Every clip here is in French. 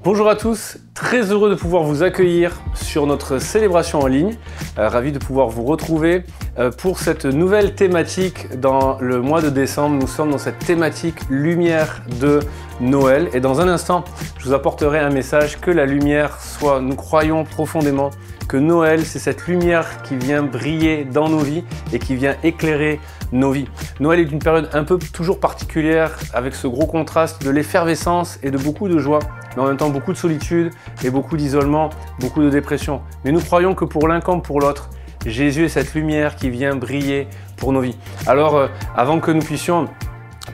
Bonjour à tous, très heureux de pouvoir vous accueillir sur notre célébration en ligne. Ravi de pouvoir vous retrouver pour cette nouvelle thématique dans le mois de décembre. Nous sommes dans cette thématique lumière de Noël et dans un instant, je vous apporterai un message que la lumière soit, nous croyons profondément que Noël, c'est cette lumière qui vient briller dans nos vies et qui vient éclairer nos vies. Noël est une période un peu toujours particulière avec ce gros contraste de l'effervescence et de beaucoup de joie, mais en même temps beaucoup de solitude et beaucoup d'isolement, beaucoup de dépression. Mais nous croyons que pour l'un comme pour l'autre, Jésus est cette lumière qui vient briller pour nos vies. Alors, avant que nous puissions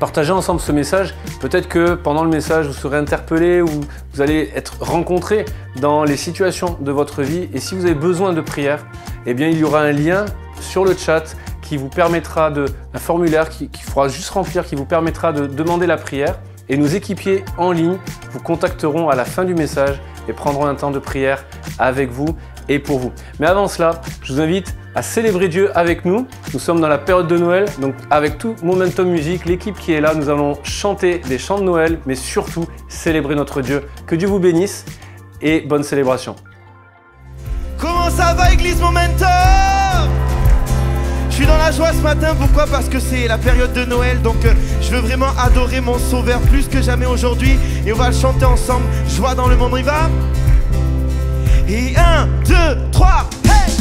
partager ensemble ce message, peut-être que pendant le message, vous serez interpellé ou vous allez être rencontré dans les situations de votre vie. Et si vous avez besoin de prière, eh bien, il y aura un lien sur le chat qui vous permettra un formulaire qu'il faudra juste remplir, qui vous permettra de demander la prière. Et nos équipiers en ligne vous contacteront à la fin du message et prendront un temps de prière avec vous et pour vous. Mais avant cela, je vous invite à célébrer Dieu avec nous. Nous sommes dans la période de Noël, donc avec tout Momentum Music, l'équipe qui est là, nous allons chanter des chants de Noël, mais surtout célébrer notre Dieu. Que Dieu vous bénisse et bonne célébration. Comment ça va, Église Momentum? Je suis dans la joie ce matin, pourquoi? Parce que c'est la période de Noël, donc je veux vraiment adorer mon Sauveur plus que jamais aujourd'hui. Et on va le chanter ensemble, joie dans le monde, on y va? Et 1, 2, 3, hey!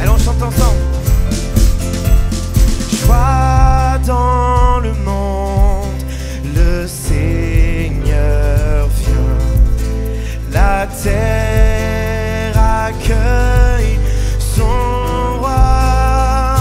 Allez, on chante ensemble. Joie dans le monde, le Seigneur vient, la terre accueille son roi.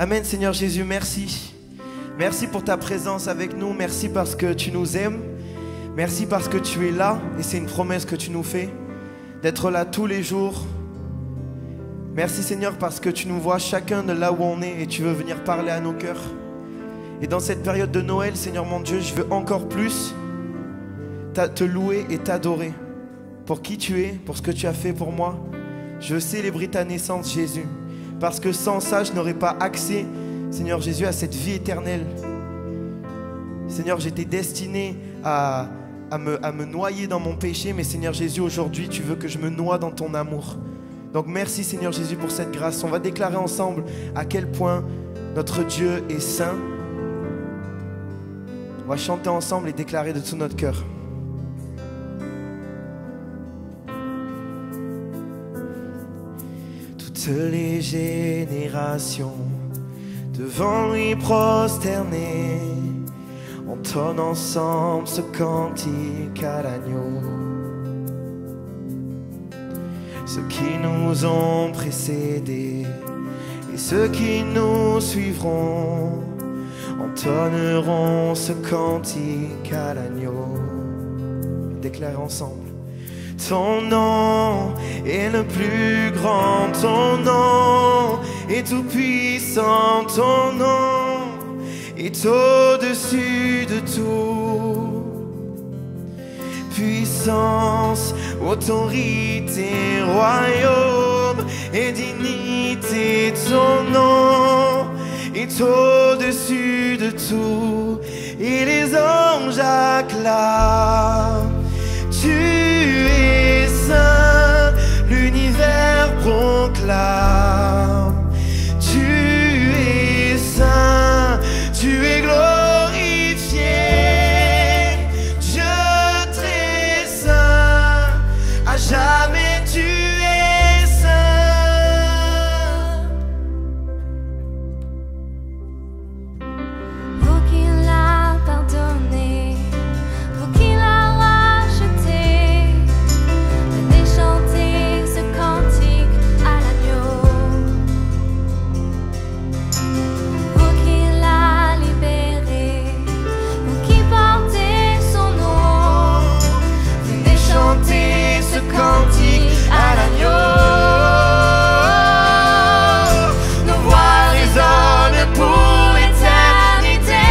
Amen, Seigneur Jésus, merci. Merci pour ta présence avec nous. Merci parce que tu nous aimes. Merci parce que tu es là. Et c'est une promesse que tu nous fais, d'être là tous les jours. Merci, Seigneur, parce que tu nous vois chacun de là où on est et tu veux venir parler à nos cœurs. Et dans cette période de Noël, Seigneur mon Dieu, je veux encore plus te louer et t'adorer pour qui tu es, pour ce que tu as fait pour moi. Je veux célébrer ta naissance, Jésus, parce que sans ça, je n'aurais pas accès, Seigneur Jésus, à cette vie éternelle. Seigneur, j'étais destiné à me noyer dans mon péché, mais Seigneur Jésus, aujourd'hui, tu veux que je me noie dans ton amour. Donc merci, Seigneur Jésus, pour cette grâce. On va déclarer ensemble à quel point notre Dieu est saint. On va chanter ensemble et déclarer de tout notre cœur. Toutes les générations devant lui prosternées entonnent ensemble ce cantique à l'agneau. Ceux qui nous ont précédés et ceux qui nous suivront entonneront ce cantique à l'agneau. Déclarez ensemble. Ton nom est le plus grand, ton nom est tout puissant, ton nom est au-dessus de tout. Puissance, autorité, royaume et dignité, ton nom est au-dessus de tout. Et les anges acclament. Tu es saint, l'univers proclame. Tu es saint, tu es glorifié. Dieu très saint, à jamais tu es saint. Vous qui l'a pardonné, vous qui l'a racheté, venez chanter ce cantique à l'agneau. Vous qui l'a libéré, vous qui portez son nom, venez chanter ce cantique à l'agneau. Nos voix résonnent pour l'éternité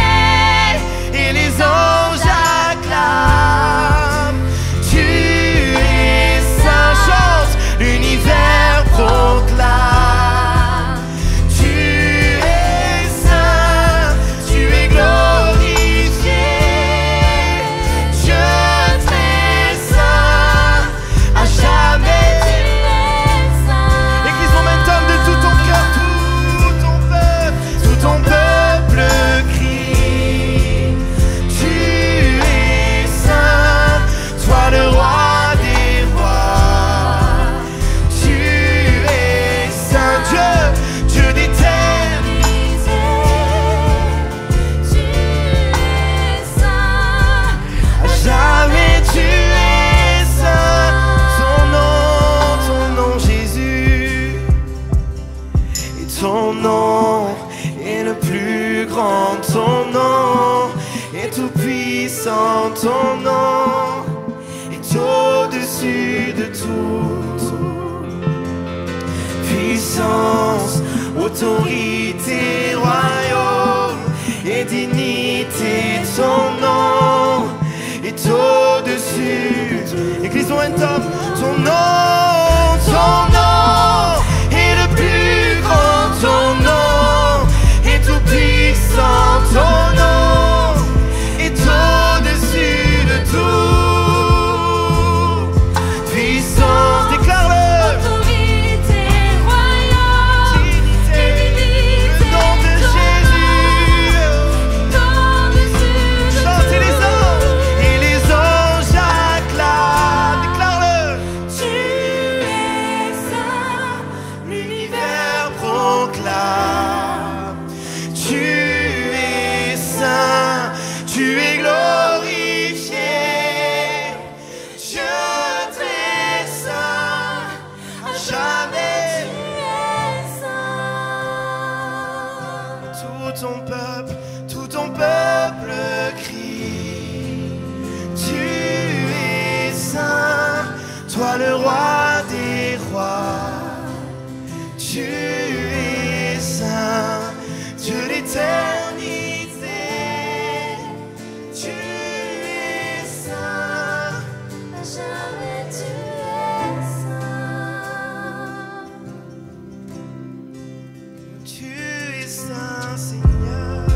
et les anges acclament. Tu es saint, chante, l'univers proclame. Tu es saint, tu es glorifié. Dieu très saint, à jamais tu es saint. Église Momentum, de tout ton cœur, tout ton peuple crie. Tu es saint, toi le roi des rois. Tu es saint, Dieu d'éternité. Tu es saint, À jamais tu es saint. Ton nom Jésus. Et ton nom est le plus grand. Ton nom est tout puissant. Ton nom est au-dessus de tout. Puissance, autorité, royaume et dignité. Ton nom est au-dessus. Église Momentum, ton nom est le plus grand. Ton nom est tout puissant. Ton nom est au-dessus de tout. Puissance, déclare-le. autorité, royaume et dignité. Le nom de Jésus. Au-dessus de vers le roi des rois. Tu es saint, Dieu l'éternité. Tu es saint, À jamais tu es saint. tu es saint, Seigneur.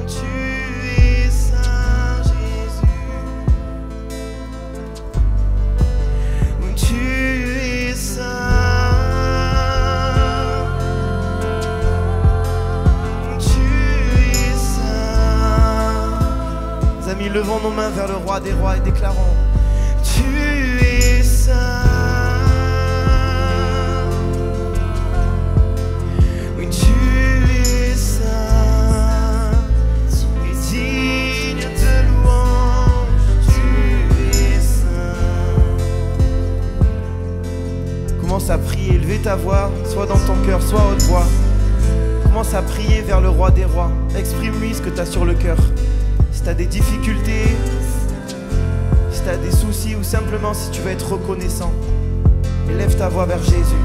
Tu es saint, Jésus. Tu es saint. Tu es saint. Les amis, levons nos mains vers le roi des rois et déclarons: Tu es saint. Oui, tu es saint. Et digne de louange, tu es saint. Commence à prier, élevez ta voix, soit dans ton cœur, soit à haute voix. Commence à prier vers le roi des rois. Exprime-lui ce que tu as sur le cœur. Si tu as des difficultés, si tu as des soucis ou simplement si tu veux être reconnaissant, élève ta voix vers Jésus.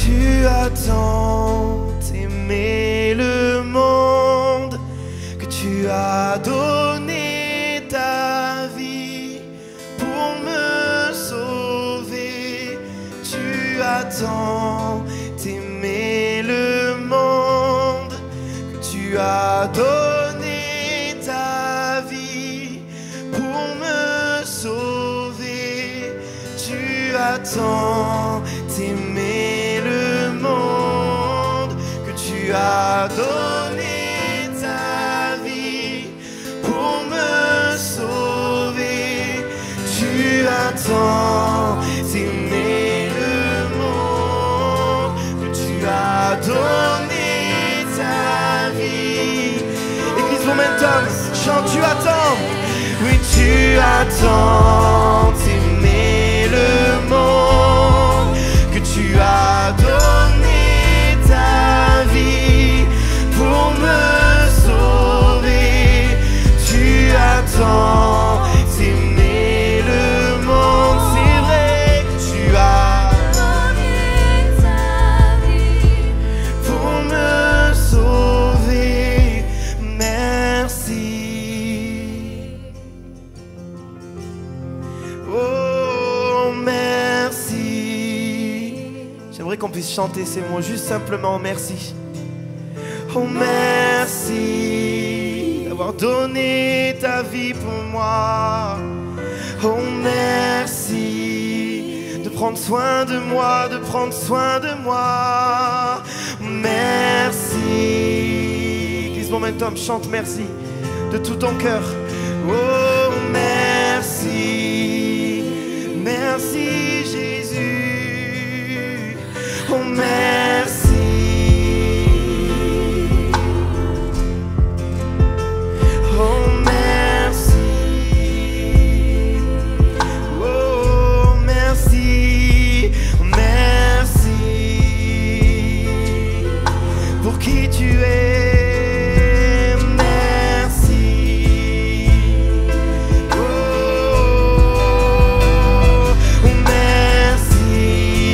Tu as tant aimé le monde que tu as donné ta vie pour me sauver. Tu as tant aimé le monde que tu as donné ta vie pour me sauver. Tu as tant aimé le monde que tu as donné ta vie pour me sauver. Tu as tant aimé le monde que tu as donné ta vie. Église Momentum, chante, tu attends. Oui, tu as tant aimé le monde que tu as donné ta vie pour me sauver. Tu as tant aimé le monde, c'est vrai que tu as Donner ta vie. pour me sauver. Merci. Oh, merci. J'aimerais qu'on puisse chanter ces mots, juste simplement merci. Oh, merci d'avoir donné ta vie pour moi. Oh, merci de prendre soin de moi, de prendre soin de moi. Merci. Église Momentum, chante merci de tout ton cœur. Oh, merci. Merci Jésus. Oh, merci. Oh, merci. Oh, merci. Merci pour qui tu es. Merci. Oh, merci.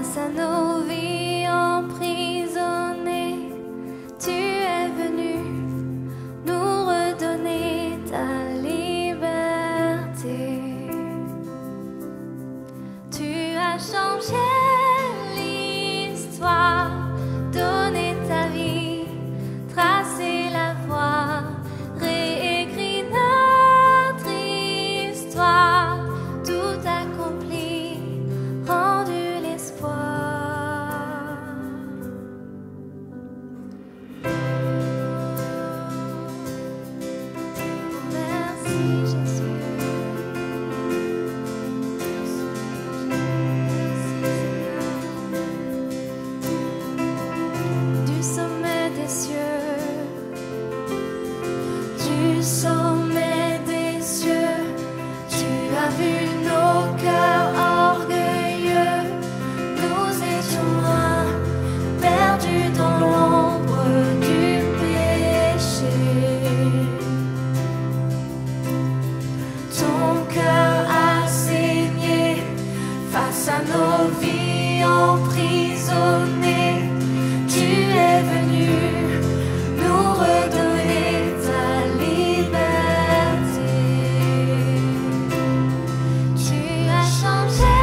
Face à nos vies emprisonnées, tu es venu nous redonner ta liberté. Tu as changé l'histoire, donné ta vie, tracé la voie, réécrit notre histoire, tout accompli, rendu l'espoir. Merci Jésus. Du sommet des cieux, du sommet des cieux, tu as vu nos cœurs orgueilleux. Nous étions loin, perdus dans l'ombre du péché. Ton cœur a saigné face à nos vies emprisonnées. Tu es venu nous redonner ta liberté. Tu as changé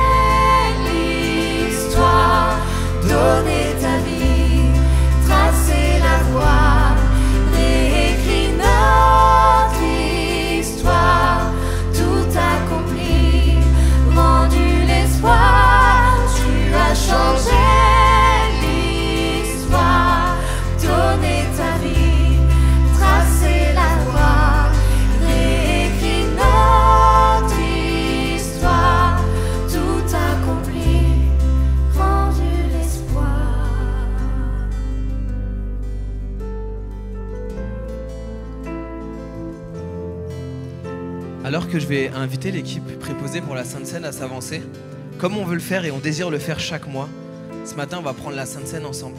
l'histoire, donné ta vie, tracé la voie, réécrit notre histoire, tout accompli, rendu l'espoir. Tu as changé l'histoire, donné ta vie, tracé la voie, réécrit notre histoire, tout accompli, rendu l'espoir. Alors que je vais inviter l'équipe préposée pour la Sainte Seine à s'avancer, comme on veut le faire et on désire le faire chaque mois, ce matin on va prendre la Sainte Seine ensemble.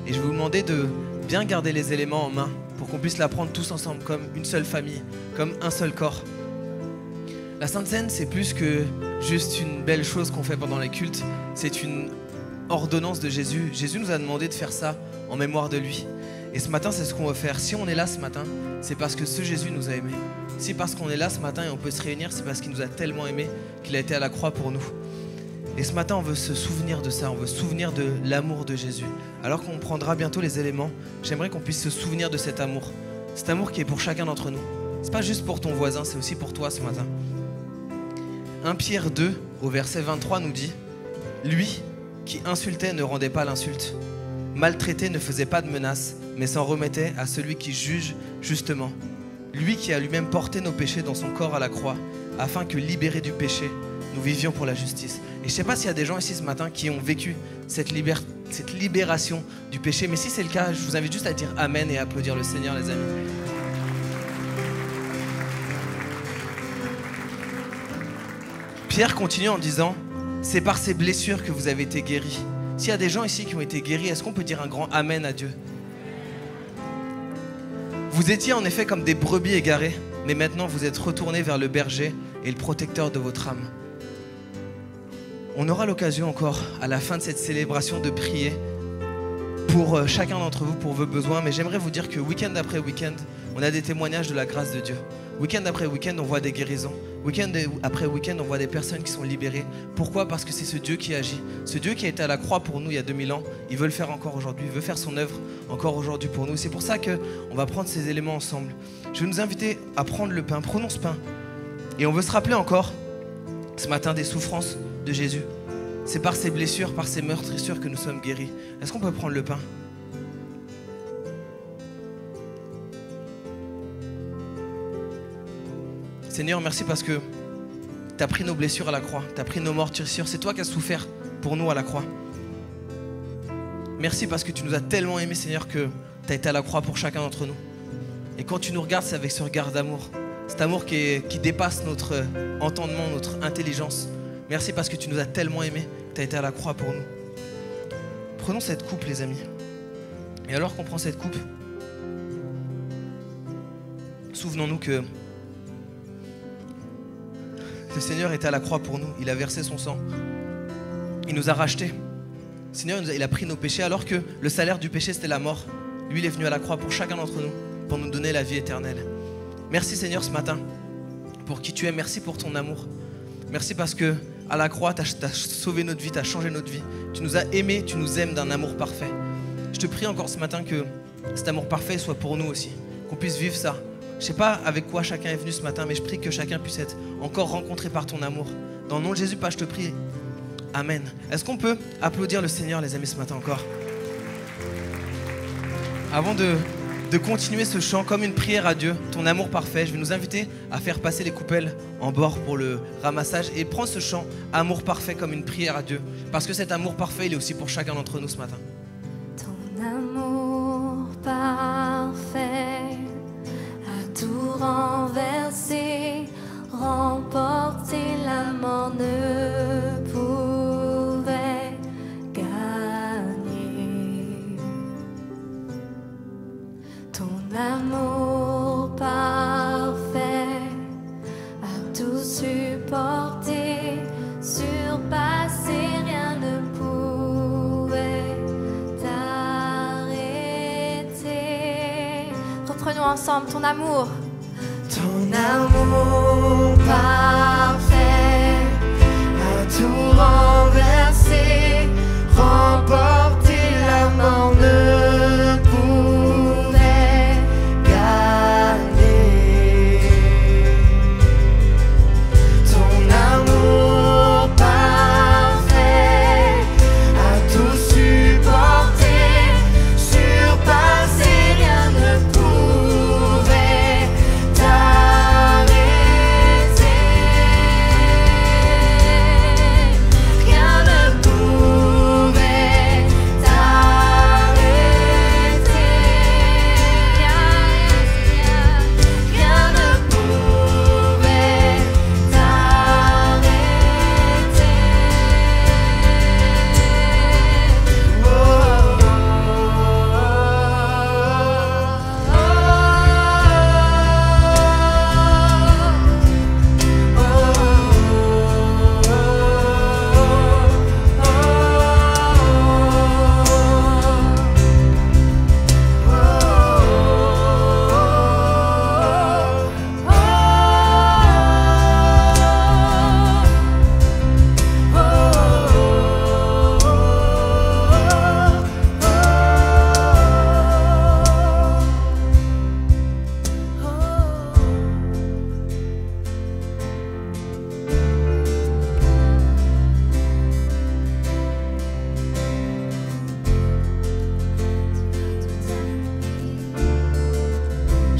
Et je vais vous demander de bien garder les éléments en main pour qu'on puisse la prendre tous ensemble comme une seule famille, comme un seul corps. La Sainte Seine, c'est plus que juste une belle chose qu'on fait pendant les cultes, c'est une ordonnance de Jésus. Jésus nous a demandé de faire ça en mémoire de lui. Et ce matin, c'est ce qu'on veut faire. Si on est là ce matin, c'est parce que ce Jésus nous a aimés. Si parce qu'on est là ce matin et on peut se réunir, c'est parce qu'il nous a tellement aimés qu'il a été à la croix pour nous. Et ce matin, on veut se souvenir de ça, on veut se souvenir de l'amour de Jésus. Alors qu'on prendra bientôt les éléments, j'aimerais qu'on puisse se souvenir de cet amour qui est pour chacun d'entre nous. C'est pas juste pour ton voisin, c'est aussi pour toi ce matin. 1 Pierre 2, au verset 23, nous dit « Lui qui insultait ne rendait pas l'insulte, maltraité ne faisait pas de menaces, mais s'en remettait à celui qui juge justement. Lui qui a lui-même porté nos péchés dans son corps à la croix, afin que, libérés du péché, nous vivions pour la justice. » Et je ne sais pas s'il y a des gens ici ce matin qui ont vécu cette libération du péché, mais si c'est le cas, je vous invite juste à dire Amen et à applaudir le Seigneur, les amis. Pierre continue en disant « C'est par ces blessures que vous avez été guéris. » S'il y a des gens ici qui ont été guéris, est-ce qu'on peut dire un grand Amen à Dieu? Vous étiez en effet comme des brebis égarées, mais maintenant vous êtes retournés vers le berger et le protecteur de votre âme. On aura l'occasion encore, à la fin de cette célébration, de prier pour chacun d'entre vous, pour vos besoins. Mais j'aimerais vous dire que week-end après week-end, on a des témoignages de la grâce de Dieu. Week-end après week-end, on voit des guérisons. Week-end après week-end, on voit des personnes qui sont libérées. Pourquoi? Parce que c'est ce Dieu qui agit. Ce Dieu qui a été à la croix pour nous il y a 2000 ans, il veut le faire encore aujourd'hui. Il veut faire son œuvre encore aujourd'hui pour nous. C'est pour ça qu'on va prendre ces éléments ensemble. Je vais nous inviter à prendre le pain. Prenons ce pain. Et on veut se rappeler encore, ce matin, des souffrances de Jésus. C'est par ses blessures, par ses meurtrissures que nous sommes guéris. Est-ce qu'on peut prendre le pain? Seigneur, merci parce que tu as pris nos blessures à la croix, tu as pris nos meurtrissures. C'est toi qui as souffert pour nous à la croix. Merci parce que tu nous as tellement aimés, Seigneur, que tu as été à la croix pour chacun d'entre nous. Et quand tu nous regardes, c'est avec ce regard d'amour. Cet amour qui dépasse notre entendement, notre intelligence. Merci parce que tu nous as tellement aimés, que tu as été à la croix pour nous. Prenons cette coupe, les amis. Et alors qu'on prend cette coupe, souvenons-nous que le Seigneur était à la croix pour nous. Il a versé son sang. Il nous a rachetés. Seigneur, il a pris nos péchés alors que le salaire du péché, c'était la mort. Lui, il est venu à la croix pour chacun d'entre nous, pour nous donner la vie éternelle. Merci Seigneur ce matin pour qui tu es. Merci pour ton amour. Merci parce que à la croix, tu as sauvé notre vie, tu as changé notre vie. Tu nous as aimés, tu nous aimes d'un amour parfait. Je te prie encore ce matin que cet amour parfait soit pour nous aussi, qu'on puisse vivre ça. Je ne sais pas avec quoi chacun est venu ce matin, mais je prie que chacun puisse être encore rencontré par ton amour. Dans le nom de Jésus, Père, je te prie. Amen. Est-ce qu'on peut applaudir le Seigneur, les amis, ce matin encore? Avant de continuer ce chant comme une prière à Dieu, ton amour parfait, je vais nous inviter à faire passer les coupelles en bord pour le ramassage et prendre ce chant amour parfait comme une prière à Dieu. Parce que cet amour parfait, il est aussi pour chacun d'entre nous ce matin. Ton amour parfait a tout renversé, remporté, la mort ne pouvait gagner. Ton amour parfait a tout supporté, surpassé, rien ne pouvait t'arrêter. Reprenons ensemble ton amour. Ton amour parfait a tout renversé, remporté, la mort ne pouvait gagner. Ton amour parfait a tout supporté, surpassé, rien ne pouvait t'arrêter. Rien ne pouvait t'arrêter. Rien ne pouvait t'arrêter.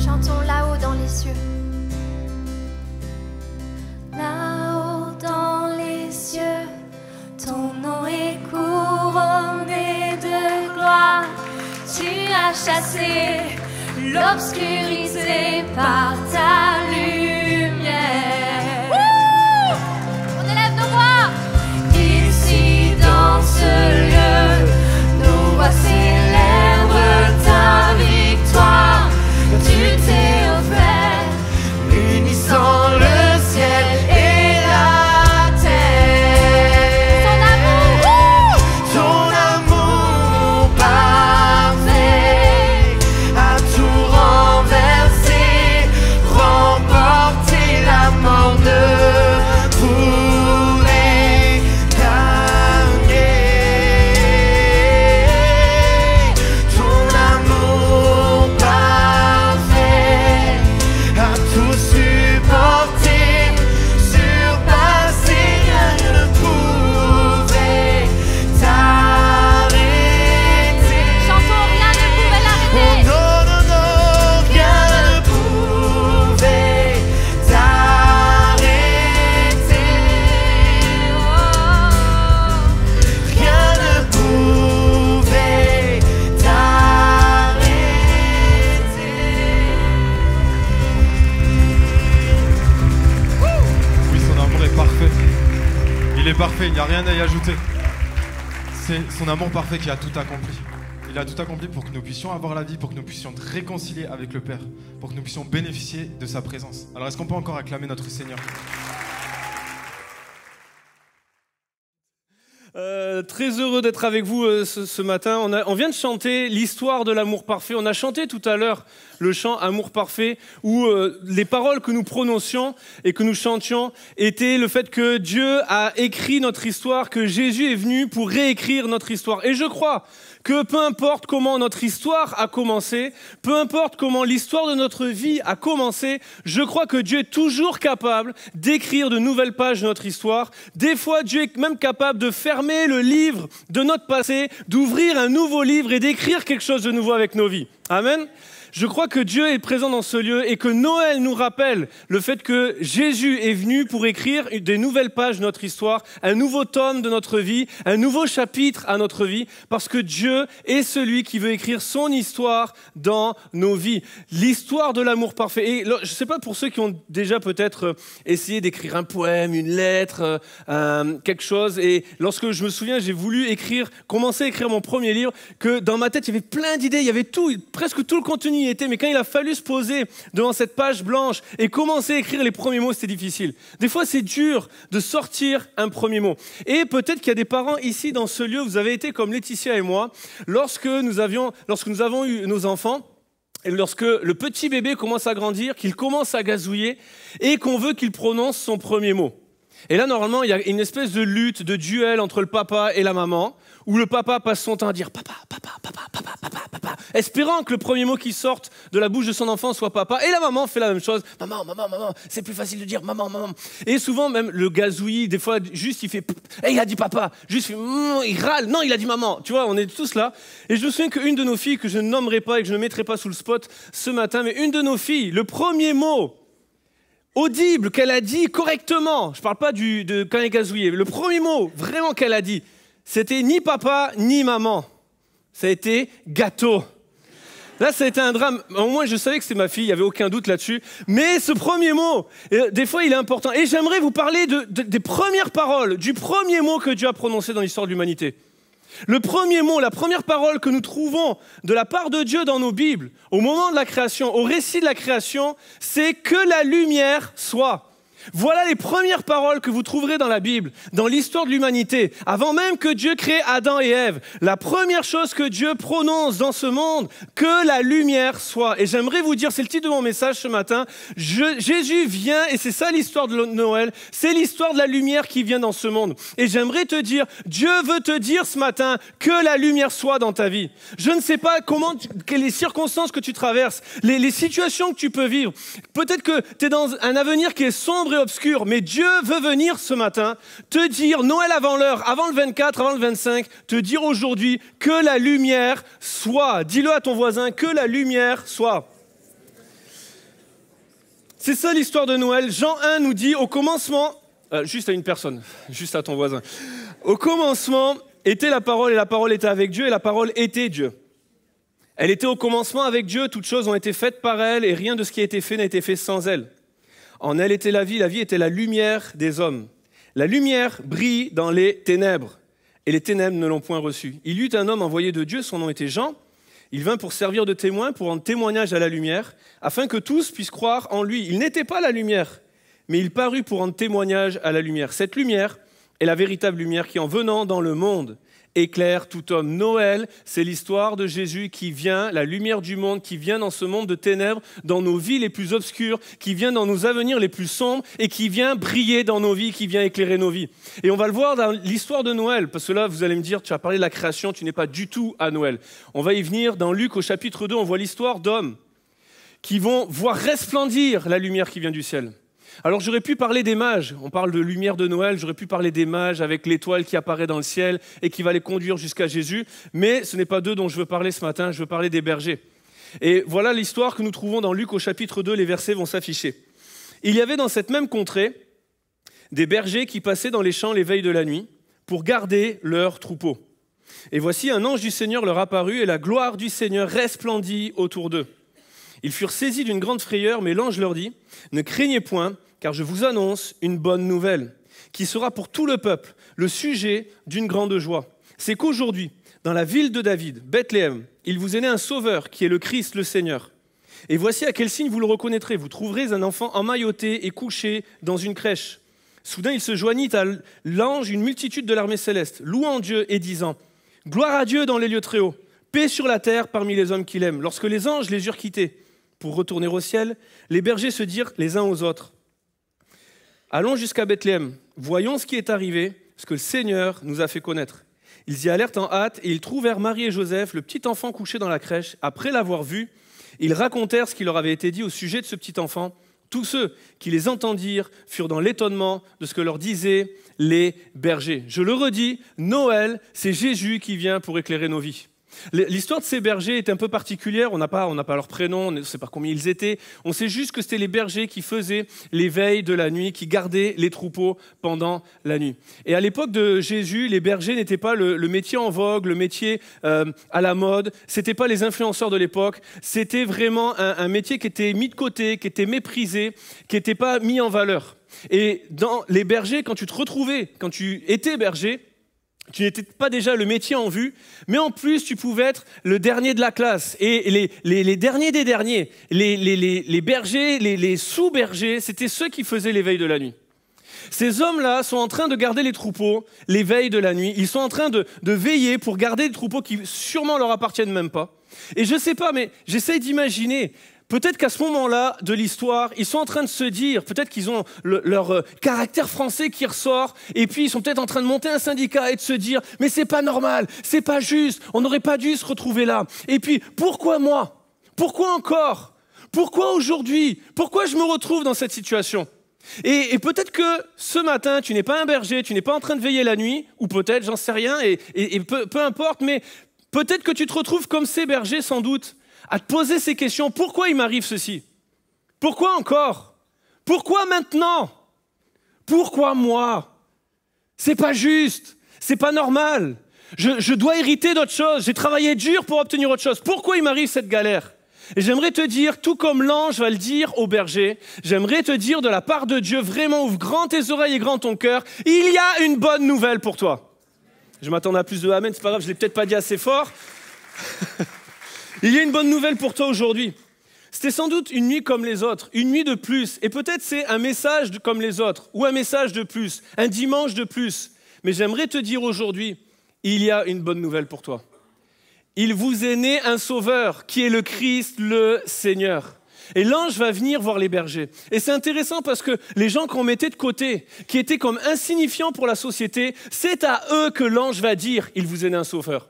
Chantons là-haut dans les cieux. Là-haut dans les cieux, ton nom est couronné de gloire. Tu as chassé l'obscurité par ta lumière. On élève nos voix. Ici dans ce lieu, nos voix célèbrent ta victoire. Tu t'es offert, unissant le ciel et la terre. Ton amour parfait a tout renversé, remporté, la mort ne pouvait gagner. Ton amour parfait a tout supporté, surpassé, rien ne pouvait t'arrêter. Chantons, rien ne pouvait l'arrêter. Oh non, non, non, rien ne pouvait t'arrêter. Rien ne pouvait t'arrêter. Oui, son amour est parfait. Il est parfait, il n'y a rien à y ajouter. C'est son amour parfait qui a tout accompli. Il a tout accompli pour que nous puissions avoir la vie, pour que nous puissions être réconciliés avec le Père, pour que nous puissions bénéficier de sa présence. Alors est-ce qu'on peut encore acclamer notre Seigneur? Très heureux d'être avec vous ce matin. On vient de chanter l'histoire de l'amour parfait. On a chanté tout à l'heure le chant Amour parfait, où les paroles que nous prononcions et que nous chantions étaient le fait que Dieu a écrit notre histoire, que Jésus est venu pour réécrire notre histoire. Et je crois que peu importe comment notre histoire a commencé, peu importe comment l'histoire de notre vie a commencé, je crois que Dieu est toujours capable d'écrire de nouvelles pages de notre histoire. Des fois, Dieu est même capable de fermer le livre de notre passé, d'ouvrir un nouveau livre et d'écrire quelque chose de nouveau avec nos vies. Amen. Je crois que Dieu est présent dans ce lieu et que Noël nous rappelle le fait que Jésus est venu pour écrire des nouvelles pages de notre histoire, un nouveau tome de notre vie, un nouveau chapitre à notre vie, parce que Dieu est celui qui veut écrire son histoire dans nos vies. L'histoire de l'amour parfait. Et je ne sais pas pour ceux qui ont déjà peut-être essayé d'écrire un poème, une lettre, quelque chose. Et lorsque je me souviens, j'ai voulu commencer à écrire mon premier livre, que dans ma tête, il y avait plein d'idées, il y avait tout, presque tout le contenu était, mais quand il a fallu se poser devant cette page blanche et commencer à écrire les premiers mots, c'était difficile. Des fois, c'est dur de sortir un premier mot. Et peut-être qu'il y a des parents ici dans ce lieu, vous avez été comme Laetitia et moi, lorsque nous avons eu nos enfants, et lorsque le petit bébé commence à grandir, qu'il commence à gazouiller et qu'on veut qu'il prononce son premier mot. Et là, normalement, il y a une espèce de lutte, de duel entre le papa et la maman, où le papa passe son temps à dire « papa, papa, papa, papa, papa, papa », espérant que le premier mot qui sorte de la bouche de son enfant soit « papa ». Et la maman fait la même chose « maman, maman, maman », c'est plus facile de dire « maman, maman ». Et souvent, même le gazouillis, des fois, juste il fait « il a dit papa », juste il râle « non, il a dit maman ». Tu vois, on est tous là. Et je me souviens qu'une de nos filles, que je ne nommerai pas et que je ne mettrai pas sous le spot ce matin, mais une de nos filles, le premier mot audible qu'elle a dit correctement, je ne parle pas de quand elle est gazouillée, le premier mot vraiment qu'elle a dit, c'était ni papa ni maman. Ça a été gâteau. Là, ça a été un drame. Au moins, je savais que c'était ma fille, il n'y avait aucun doute là-dessus. Mais ce premier mot, des fois, il est important. Et j'aimerais vous parler des premières paroles, du premier mot que Dieu a prononcé dans l'histoire de l'humanité. Le premier mot, la première parole que nous trouvons de la part de Dieu dans nos Bibles, au moment de la création, au récit de la création, c'est que la lumière soit. Voilà les premières paroles que vous trouverez dans la Bible, dans l'histoire de l'humanité. Avant même que Dieu crée Adam et Ève, la première chose que Dieu prononce dans ce monde, que la lumière soit. Et j'aimerais vous dire, c'est le titre de mon message ce matin, Jésus vient, et c'est ça l'histoire de Noël, c'est l'histoire de la lumière qui vient dans ce monde. Et j'aimerais te dire, Dieu veut te dire ce matin que la lumière soit dans ta vie. Je ne sais pas quelles les circonstances que tu traverses, les situations que tu peux vivre. Peut-être que tu es dans un avenir qui est sombre et obscur, mais Dieu veut venir ce matin te dire, Noël avant l'heure, avant le 24, avant le 25, te dire aujourd'hui que la lumière soit. Dis-le à ton voisin, que la lumière soit. C'est ça l'histoire de Noël. Jean 1 nous dit au commencement, juste à une personne, juste à ton voisin, au commencement était la parole et la parole était avec Dieu et la parole était Dieu. Elle était au commencement avec Dieu, toutes choses ont été faites par elle et rien de ce qui a été fait n'a été fait sans elle. En elle était la vie était la lumière des hommes. La lumière brille dans les ténèbres, et les ténèbres ne l'ont point reçue. Il y eut un homme envoyé de Dieu, son nom était Jean. Il vint pour servir de témoin, pour rendre témoignage à la lumière, afin que tous puissent croire en lui. Il n'était pas la lumière, mais il parut pour rendre témoignage à la lumière. Cette lumière est la véritable lumière qui, en venant dans le monde, éclaire tout homme. Noël, c'est l'histoire de Jésus qui vient, la lumière du monde, qui vient dans ce monde de ténèbres, dans nos vies les plus obscures, qui vient dans nos avenirs les plus sombres et qui vient briller dans nos vies, qui vient éclairer nos vies. Et on va le voir dans l'histoire de Noël, parce que là, vous allez me dire, tu as parlé de la création, tu n'es pas du tout à Noël. On va y venir dans Luc au chapitre 2, on voit l'histoire d'hommes qui vont voir resplendir la lumière qui vient du ciel. Alors j'aurais pu parler des mages, on parle de lumière de Noël, j'aurais pu parler des mages avec l'étoile qui apparaît dans le ciel et qui va les conduire jusqu'à Jésus, mais ce n'est pas d'eux dont je veux parler ce matin, je veux parler des bergers. Et voilà l'histoire que nous trouvons dans Luc au chapitre 2, les versets vont s'afficher. Il y avait dans cette même contrée des bergers qui passaient dans les champs les veilles de la nuit pour garder leurs troupeaux. Et voici un ange du Seigneur leur apparut et la gloire du Seigneur resplendit autour d'eux. Ils furent saisis d'une grande frayeur, mais l'ange leur dit « Ne craignez point, car je vous annonce une bonne nouvelle, qui sera pour tout le peuple le sujet d'une grande joie. C'est qu'aujourd'hui, dans la ville de David, Bethléem, il vous est né un sauveur, qui est le Christ, le Seigneur. Et voici à quel signe vous le reconnaîtrez. Vous trouverez un enfant emmailloté et couché dans une crèche. Soudain, il se joignit à l'ange une multitude de l'armée céleste, louant Dieu et disant « Gloire à Dieu dans les lieux très hauts, paix sur la terre parmi les hommes qu'il aime. » Lorsque les anges les eurent quittés pour retourner au ciel, les bergers se dirent les uns aux autres « Allons jusqu'à Bethléem, voyons ce qui est arrivé, ce que le Seigneur nous a fait connaître. » Ils y allèrent en hâte et ils trouvèrent Marie et Joseph, le petit enfant couché dans la crèche. Après l'avoir vu, ils racontèrent ce qui leur avait été dit au sujet de ce petit enfant. Tous ceux qui les entendirent furent dans l'étonnement de ce que leur disaient les bergers. Je le redis, Noël, c'est Jésus qui vient pour éclairer nos vies. L'histoire de ces bergers est un peu particulière, on n'a pas leur prénom, on ne sait pas combien ils étaient, on sait juste que c'était les bergers qui faisaient les veilles de la nuit, qui gardaient les troupeaux pendant la nuit. Et à l'époque de Jésus, les bergers n'étaient pas le métier en vogue, le métier à la mode, c'était pas les influenceurs de l'époque, c'était vraiment un métier qui était mis de côté, qui était méprisé, qui n'était pas mis en valeur. Et dans les bergers, quand tu étais berger, tu n'étais pas déjà le métier en vue, mais en plus, tu pouvais être le dernier de la classe. Et les derniers des derniers, les bergers, les sous-bergers, c'était ceux qui faisaient les veilles de la nuit. Ces hommes-là sont en train de garder les troupeaux, les veilles de la nuit. Ils sont en train de veiller pour garder des troupeaux qui sûrement leur appartiennent même pas. Et je sais pas, mais j'essaie d'imaginer. Peut-être qu'à ce moment-là de l'histoire, ils sont en train de se dire, peut-être qu'ils ont leur caractère français qui ressort, et puis ils sont peut-être en train de monter un syndicat et de se dire, mais c'est pas normal, c'est pas juste, on n'aurait pas dû se retrouver là. Et puis, pourquoi moi? Pourquoi encore? Pourquoi aujourd'hui? Pourquoi je me retrouve dans cette situation? Et peut-être que ce matin, tu n'es pas un berger, tu n'es pas en train de veiller la nuit, ou peut-être, j'en sais rien, et peu importe, mais peut-être que tu te retrouves comme ces bergers sans doute, à te poser ces questions. Pourquoi il m'arrive ceci? Pourquoi encore? Pourquoi maintenant? Pourquoi moi? C'est pas juste, c'est pas normal. Je dois hériter d'autre chose, j'ai travaillé dur pour obtenir autre chose. Pourquoi il m'arrive cette galère? Et j'aimerais te dire, tout comme l'ange va le dire au berger, j'aimerais te dire de la part de Dieu, vraiment ouvre grand tes oreilles et grand ton cœur, il y a une bonne nouvelle pour toi. Je m'attendais à plus de amen, c'est pas grave, je l'ai peut-être pas dit assez fort. Il y a une bonne nouvelle pour toi aujourd'hui. C'était sans doute une nuit comme les autres, une nuit de plus. Et peut-être c'est un message comme les autres, ou un message de plus, un dimanche de plus. Mais j'aimerais te dire aujourd'hui, il y a une bonne nouvelle pour toi. Il vous est né un sauveur qui est le Christ, le Seigneur. Et l'ange va venir voir les bergers. Et c'est intéressant parce que les gens qu'on mettait de côté, qui étaient comme insignifiants pour la société, c'est à eux que l'ange va dire, il vous est né un sauveur.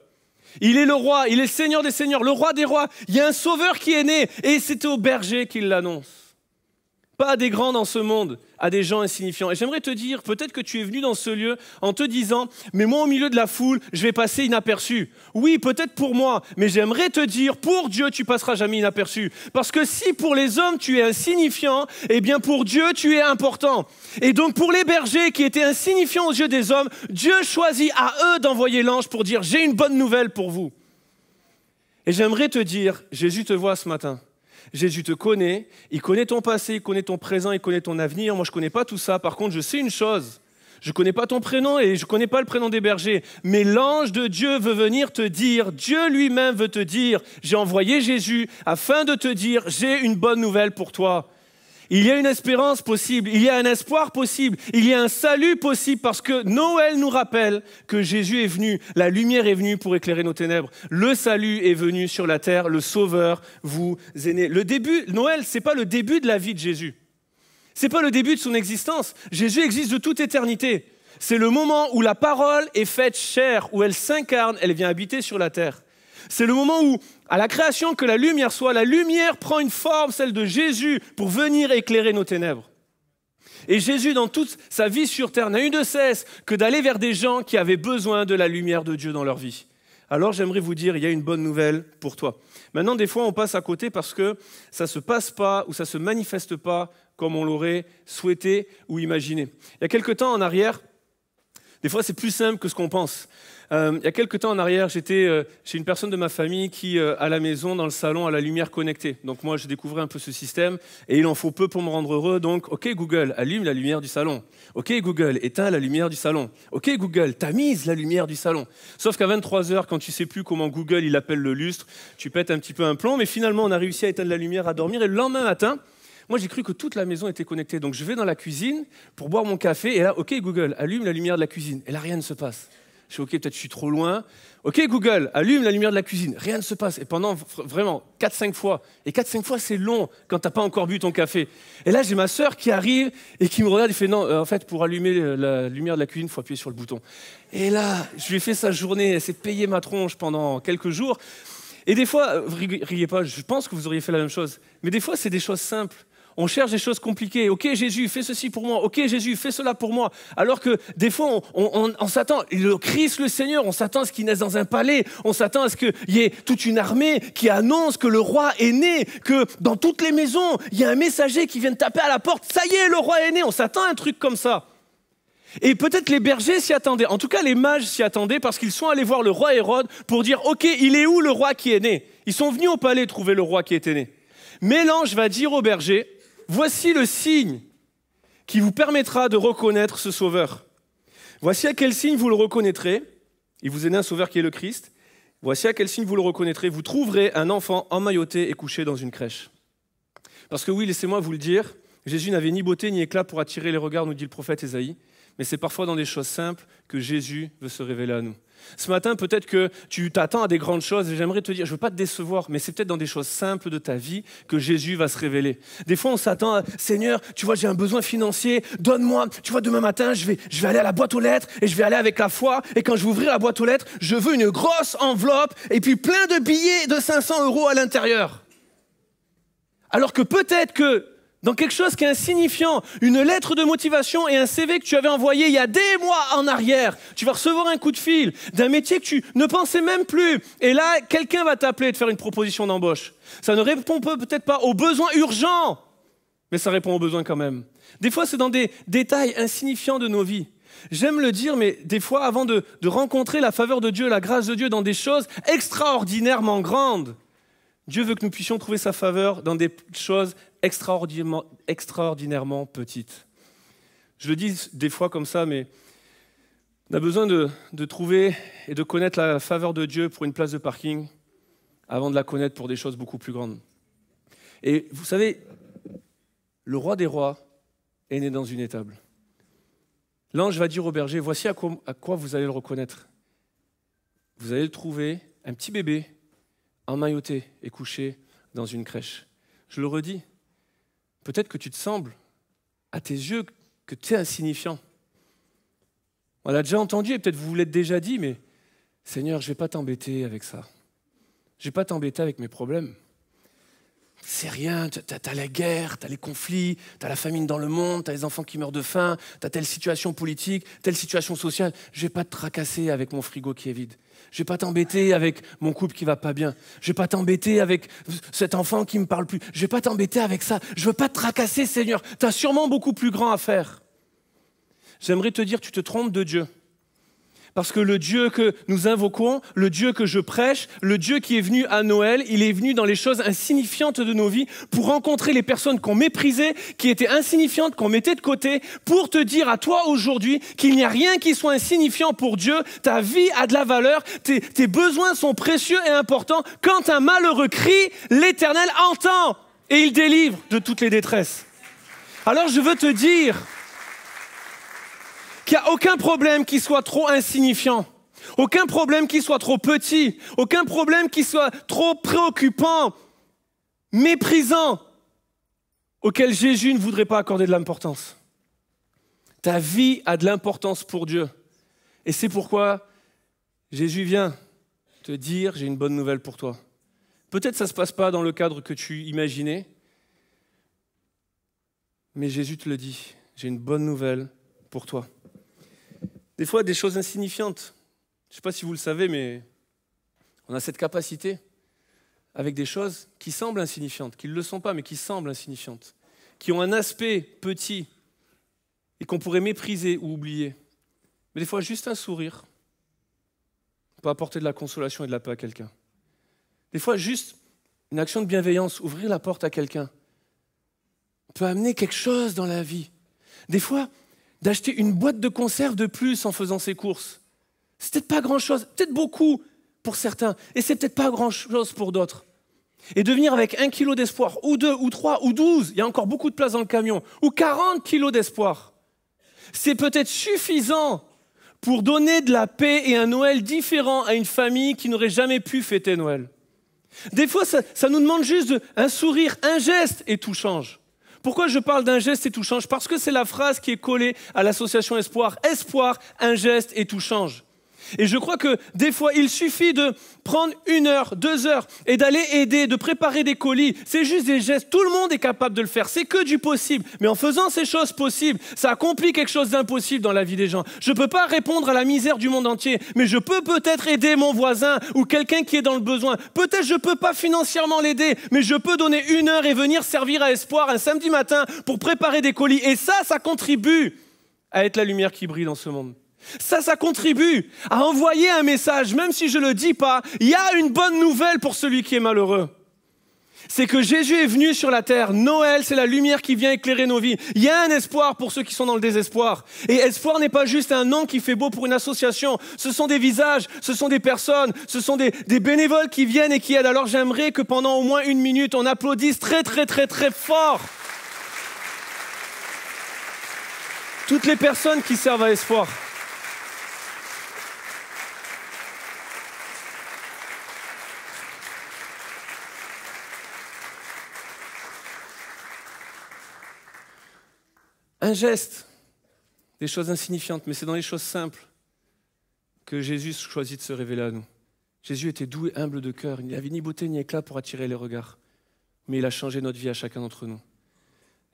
Il est le roi, il est le Seigneur des seigneurs, le roi des rois. Il y a un sauveur qui est né et c'est aux bergers qu'il l'annonce. Pas à des grands dans ce monde, à des gens insignifiants. Et j'aimerais te dire, peut-être que tu es venu dans ce lieu en te disant « Mais moi, au milieu de la foule, je vais passer inaperçu. » Oui, peut-être pour moi, mais j'aimerais te dire, pour Dieu, tu passeras jamais inaperçu. Parce que si pour les hommes, tu es insignifiant, eh bien pour Dieu, tu es important. Et donc pour les bergers qui étaient insignifiants aux yeux des hommes, Dieu choisit à eux d'envoyer l'ange pour dire « J'ai une bonne nouvelle pour vous. » Et j'aimerais te dire, Jésus te voit ce matin. Jésus te connaît, il connaît ton passé, il connaît ton présent, il connaît ton avenir. Moi, je ne connais pas tout ça. Par contre, je sais une chose. Je ne connais pas ton prénom et je ne connais pas le prénom des bergers. Mais l'ange de Dieu veut venir te dire, Dieu lui-même veut te dire, j'ai envoyé Jésus afin de te dire, j'ai une bonne nouvelle pour toi. Il y a une espérance possible, il y a un espoir possible, il y a un salut possible parce que Noël nous rappelle que Jésus est venu, la lumière est venue pour éclairer nos ténèbres. Le salut est venu sur la terre, le Sauveur vous est né. Le début, Noël, c'est pas le début de la vie de Jésus. C'est pas le début de son existence. Jésus existe de toute éternité. C'est le moment où la parole est faite chair, où elle s'incarne, elle vient habiter sur la terre. C'est le moment où, à la création, que la lumière soit, la lumière prend une forme, celle de Jésus, pour venir éclairer nos ténèbres. Et Jésus, dans toute sa vie sur terre, n'a eu de cesse que d'aller vers des gens qui avaient besoin de la lumière de Dieu dans leur vie. Alors j'aimerais vous dire, il y a une bonne nouvelle pour toi. Maintenant, des fois, on passe à côté parce que ça ne se passe pas ou ça ne se manifeste pas comme on l'aurait souhaité ou imaginé. Il y a quelque temps en arrière, des fois, c'est plus simple que ce qu'on pense. Il y a quelques temps en arrière, j'étais chez une personne de ma famille qui, à la maison, dans le salon, a la lumière connectée. Donc moi, je découvrais un peu ce système et il en faut peu pour me rendre heureux. Donc, OK Google, allume la lumière du salon. OK Google, éteins la lumière du salon. OK Google, tamise la lumière du salon. Sauf qu'à 23h, quand tu sais plus comment Google il appelle le lustre, tu pètes un petit peu un plomb. Mais finalement, on a réussi à éteindre la lumière, à dormir. Et le lendemain matin, Moi, j'ai cru que toute la maison était connectée. Donc, je vais dans la cuisine pour boire mon café. Et là, OK, Google, allume la lumière de la cuisine. Et là, rien ne se passe. Je fais OK, peut-être je suis trop loin. OK, Google, allume la lumière de la cuisine. Rien ne se passe. Et pendant vraiment 4-5 fois. Et 4-5 fois, c'est long quand tu n'as pas encore bu ton café. Et là, j'ai ma sœur qui arrive et qui me regarde et fait non, en fait, pour allumer la lumière de la cuisine, il faut appuyer sur le bouton. Et là, je lui ai fait sa journée. Elle s'est payée ma tronche pendant quelques jours. Et des fois, riez pas, je pense que vous auriez fait la même chose. Mais des fois, c'est des choses simples. On cherche des choses compliquées. OK, Jésus, fais ceci pour moi. OK, Jésus, fais cela pour moi. Alors que des fois, on s'attend, le Christ, le Seigneur, on s'attend à ce qu'il naisse dans un palais. On s'attend à ce qu'il y ait toute une armée qui annonce que le roi est né, que dans toutes les maisons, il y a un messager qui vient de taper à la porte. Ça y est, le roi est né. On s'attend à un truc comme ça. Et peut-être les bergers s'y attendaient. En tout cas, les mages s'y attendaient parce qu'ils sont allés voir le roi Hérode pour dire « Ok, il est où le roi qui est né ?» Ils sont venus au palais trouver le roi qui était né. Mais l'ange va dire aux bergers « Voici le signe qui vous permettra de reconnaître ce sauveur. Voici à quel signe vous le reconnaîtrez. Il vous est né un sauveur qui est le Christ. Voici à quel signe vous le reconnaîtrez. Vous trouverez un enfant emmailloté et couché dans une crèche. » Parce que oui, laissez-moi vous le dire, Jésus n'avait ni beauté ni éclat pour attirer les regards, nous dit le prophète Ésaïe. Mais c'est parfois dans des choses simples que Jésus veut se révéler à nous. Ce matin, peut-être que tu t'attends à des grandes choses et j'aimerais te dire, je ne veux pas te décevoir, mais c'est peut-être dans des choses simples de ta vie que Jésus va se révéler. Des fois, on s'attend à, Seigneur, tu vois, j'ai un besoin financier, donne-moi, tu vois, demain matin, je vais aller à la boîte aux lettres et je vais aller avec la foi et quand je vais ouvrir la boîte aux lettres, je veux une grosse enveloppe et puis plein de billets de 500 € à l'intérieur. Alors que peut-être que dans quelque chose qui est insignifiant, une lettre de motivation et un CV que tu avais envoyé il y a des mois en arrière, tu vas recevoir un coup de fil d'un métier que tu ne pensais même plus. Et là, quelqu'un va t'appeler et te faire une proposition d'embauche. Ça ne répond peut-être pas aux besoins urgents, mais ça répond aux besoins quand même. Des fois, c'est dans des détails insignifiants de nos vies. J'aime le dire, mais des fois, avant de rencontrer la faveur de Dieu, la grâce de Dieu dans des choses extraordinairement grandes, Dieu veut que nous puissions trouver sa faveur dans des choses extraordinairement petites. Je le dis des fois comme ça, mais on a besoin de trouver et de connaître la faveur de Dieu pour une place de parking avant de la connaître pour des choses beaucoup plus grandes. Et vous savez, le roi des rois est né dans une étable. L'ange va dire au berger, voici à quoi vous allez le reconnaître. Vous allez le trouver, un petit bébé, emmailloté et couché dans une crèche. Je le redis, peut-être que tu te sembles, à tes yeux, que tu es insignifiant. On l'a déjà entendu et peut-être vous l'êtes déjà dit, mais Seigneur, je ne vais pas t'embêter avec ça. Je ne vais pas t'embêter avec mes problèmes. C'est rien, tu as la guerre, tu as les conflits, tu as la famine dans le monde, tu as les enfants qui meurent de faim, tu as telle situation politique, telle situation sociale. Je ne vais pas te tracasser avec mon frigo qui est vide. Je ne vais pas t'embêter avec mon couple qui ne va pas bien. Je ne vais pas t'embêter avec cet enfant qui ne me parle plus. Je ne vais pas t'embêter avec ça. Je ne veux pas te tracasser, Seigneur. Tu as sûrement beaucoup plus grand à faire. J'aimerais te dire, tu te trompes de Dieu. Parce que le Dieu que nous invoquons, le Dieu que je prêche, le Dieu qui est venu à Noël, il est venu dans les choses insignifiantes de nos vies pour rencontrer les personnes qu'on méprisait, qui étaient insignifiantes, qu'on mettait de côté, pour te dire à toi aujourd'hui qu'il n'y a rien qui soit insignifiant pour Dieu. Ta vie a de la valeur, tes besoins sont précieux et importants. Quand un malheureux crie, l'Éternel entend et il délivre de toutes les détresses. Alors je veux te dire qu'il n'y a aucun problème qui soit trop insignifiant, aucun problème qui soit trop petit, aucun problème qui soit trop préoccupant, méprisant, auquel Jésus ne voudrait pas accorder de l'importance. Ta vie a de l'importance pour Dieu. Et c'est pourquoi Jésus vient te dire, j'ai une bonne nouvelle pour toi. Peut-être que ça ne se passe pas dans le cadre que tu imaginais, mais Jésus te le dit, j'ai une bonne nouvelle pour toi. Des fois, des choses insignifiantes. Je ne sais pas si vous le savez, mais on a cette capacité avec des choses qui semblent insignifiantes, qui ne le sont pas, mais qui semblent insignifiantes, qui ont un aspect petit et qu'on pourrait mépriser ou oublier. Mais des fois, juste un sourire peut apporter de la consolation et de la paix à quelqu'un. Des fois, juste une action de bienveillance, ouvrir la porte à quelqu'un, peut amener quelque chose dans la vie. Des fois, d'acheter une boîte de conserve de plus en faisant ses courses. C'est peut-être pas grand-chose, peut-être beaucoup pour certains, et c'est peut-être pas grand-chose pour d'autres. Et de venir avec 1 kilo d'espoir, ou 2, ou 3, ou 12, il y a encore beaucoup de place dans le camion, ou 40 kilos d'espoir. C'est peut-être suffisant pour donner de la paix et un Noël différent à une famille qui n'aurait jamais pu fêter Noël. Des fois, ça nous demande juste un sourire, un geste, et tout change. Pourquoi je parle d'un geste et tout change? Parce que c'est la phrase qui est collée à l'association Espoir. Espoir, un geste et tout change. Et je crois que des fois, il suffit de prendre 1 heure, 2 heures et d'aller aider, de préparer des colis. C'est juste des gestes. Tout le monde est capable de le faire. C'est que du possible. Mais en faisant ces choses possibles, ça accomplit quelque chose d'impossible dans la vie des gens. Je ne peux pas répondre à la misère du monde entier, mais je peux peut-être aider mon voisin ou quelqu'un qui est dans le besoin. Peut-être je ne peux pas financièrement l'aider, mais je peux donner 1 heure et venir servir à Espoir un samedi matin pour préparer des colis. Et ça contribue à être la lumière qui brille dans ce monde. Ça contribue à envoyer un message, même si je ne le dis pas. Il y a une bonne nouvelle pour celui qui est malheureux. C'est que Jésus est venu sur la terre. Noël, c'est la lumière qui vient éclairer nos vies. Il y a un espoir pour ceux qui sont dans le désespoir. Et espoir n'est pas juste un nom qui fait beau pour une association. Ce sont des visages, ce sont des personnes, ce sont des bénévoles qui viennent et qui aident. Alors j'aimerais que pendant au moins 1 minute, on applaudisse très très très très fort toutes les personnes qui servent à Espoir. Un geste, des choses insignifiantes, mais c'est dans les choses simples que Jésus choisit de se révéler à nous. Jésus était doux et humble de cœur, il n'avait ni beauté ni éclat pour attirer les regards, mais il a changé notre vie à chacun d'entre nous.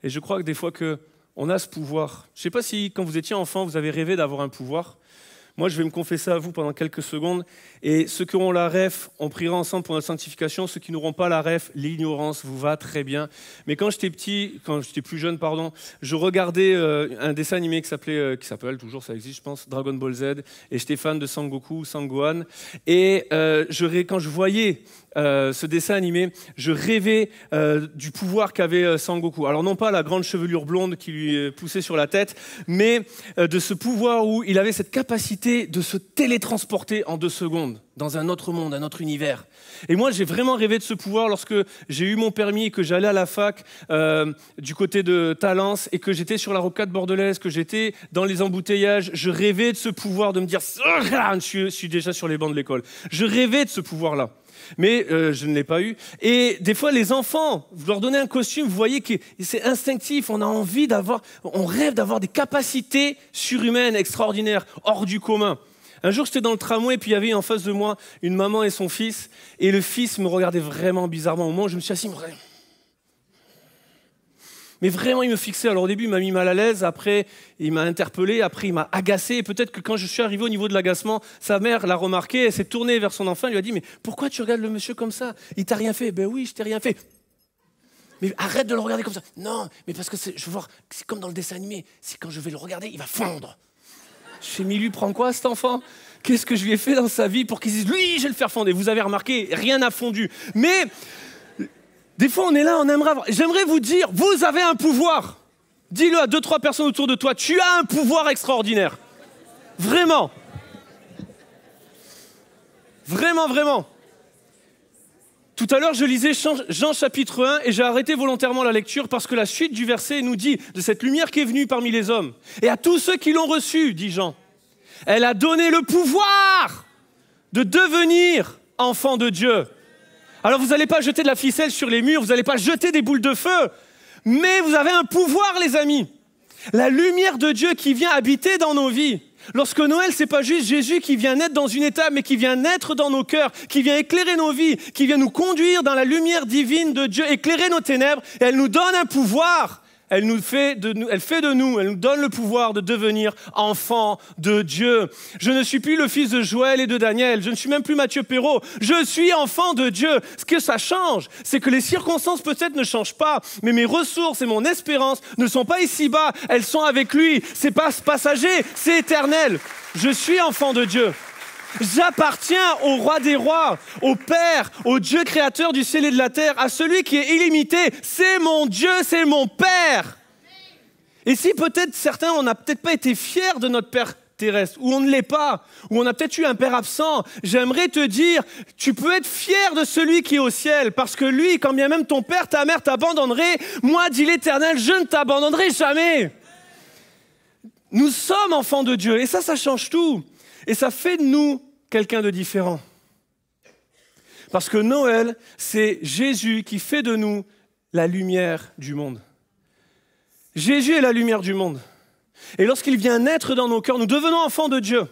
Et je crois que des fois qu'on a ce pouvoir. Je ne sais pas si quand vous étiez enfant, vous avez rêvé d'avoir un pouvoir. Moi, je vais me confesser à vous pendant quelques secondes. Et ceux qui auront la ref, on priera ensemble pour notre sanctification. Ceux qui n'auront pas la ref, l'ignorance vous va très bien. Mais quand j'étais plus jeune, je regardais un dessin animé qui s'appelle, toujours ça existe, je pense, Dragon Ball Z. Et j'étais fan de Sangoku, Sangohan. Et quand je voyais ce dessin animé, je rêvais du pouvoir qu'avait Sangoku. Alors non pas la grande chevelure blonde qui lui poussait sur la tête, mais de ce pouvoir où il avait cette capacité de se télétransporter en 2 secondes dans un autre monde, un autre univers. Et moi, j'ai vraiment rêvé de ce pouvoir lorsque j'ai eu mon permis et que j'allais à la fac du côté de Talence et que j'étais sur la rocade bordelaise, que j'étais dans les embouteillages. Je rêvais de ce pouvoir, de me dire « je suis déjà sur les bancs de l'école ». Je rêvais de ce pouvoir-là. Mais je ne l'ai pas eu. Et des fois, les enfants, vous leur donnez un costume, vous voyez que c'est instinctif, on rêve d'avoir des capacités surhumaines, extraordinaires, hors du commun. Un jour, j'étais dans le tramway, puis il y avait en face de moi une maman et son fils, et le fils me regardait vraiment bizarrement. Au moment où je me suis assis, mais vraiment, il me fixait. Alors au début, il m'a mis mal à l'aise, après, il m'a interpellé, après, il m'a agacé. Et peut-être que quand je suis arrivé au niveau de l'agacement, sa mère l'a remarqué, elle s'est tournée vers son enfant, elle lui a dit « Mais pourquoi tu regardes le monsieur comme ça? Il t'a rien fait ?» « Ben oui, je t'ai rien fait. » « Mais arrête de le regarder comme ça. »« Non, mais parce que je veux voir, c'est comme dans le dessin animé, c'est quand je vais le regarder, il va fondre. » Je fais « Mais lui prend quoi cet enfant? Qu'est-ce que je lui ai fait dans sa vie pour qu'il dise « Lui, je vais le faire fondre ?» Et vous avez remarqué, rien n'a fondu. Mais des fois, on est là, on aimerait avoir... J'aimerais vous dire, vous avez un pouvoir. Dis-le à 2-3 personnes autour de toi, tu as un pouvoir extraordinaire. Vraiment. Vraiment, vraiment. Tout à l'heure, je lisais Jean chapitre 1 et j'ai arrêté volontairement la lecture parce que la suite du verset nous dit de cette lumière qui est venue parmi les hommes. Et à tous ceux qui l'ont reçue, dit Jean, elle a donné le pouvoir de devenir enfants de Dieu. Alors vous n'allez pas jeter de la ficelle sur les murs, vous n'allez pas jeter des boules de feu, mais vous avez un pouvoir, les amis. La lumière de Dieu qui vient habiter dans nos vies. Lorsque Noël, c'est pas juste Jésus qui vient naître dans une étape, mais qui vient naître dans nos cœurs, qui vient éclairer nos vies, qui vient nous conduire dans la lumière divine de Dieu, éclairer nos ténèbres, et elle nous donne un pouvoir. Elle fait de nous, elle nous donne le pouvoir de devenir enfants de Dieu. Je ne suis plus le fils de Joël et de Daniel, je ne suis même plus Mathieu Perrault, je suis enfant de Dieu. Ce que ça change, c'est que les circonstances peut-être ne changent pas, mais mes ressources et mon espérance ne sont pas ici-bas, elles sont avec lui. C'est pas passager, c'est éternel. Je suis enfant de Dieu. J'appartiens au roi des rois, au Père, au Dieu créateur du ciel et de la terre, à celui qui est illimité. C'est mon Dieu, c'est mon Père. Et si peut-être certains, on n'a peut-être pas été fiers de notre Père terrestre, où on ne l'est pas, où on a peut-être eu un père absent, j'aimerais te dire, tu peux être fier de celui qui est au ciel, parce que lui, quand bien même ton père, ta mère t'abandonneraient, moi, dit l'Éternel, je ne t'abandonnerai jamais. Nous sommes enfants de Dieu, et ça change tout. Et ça fait de nous quelqu'un de différent. Parce que Noël, c'est Jésus qui fait de nous la lumière du monde. Jésus est la lumière du monde. Et lorsqu'il vient naître dans nos cœurs, nous devenons enfants de Dieu.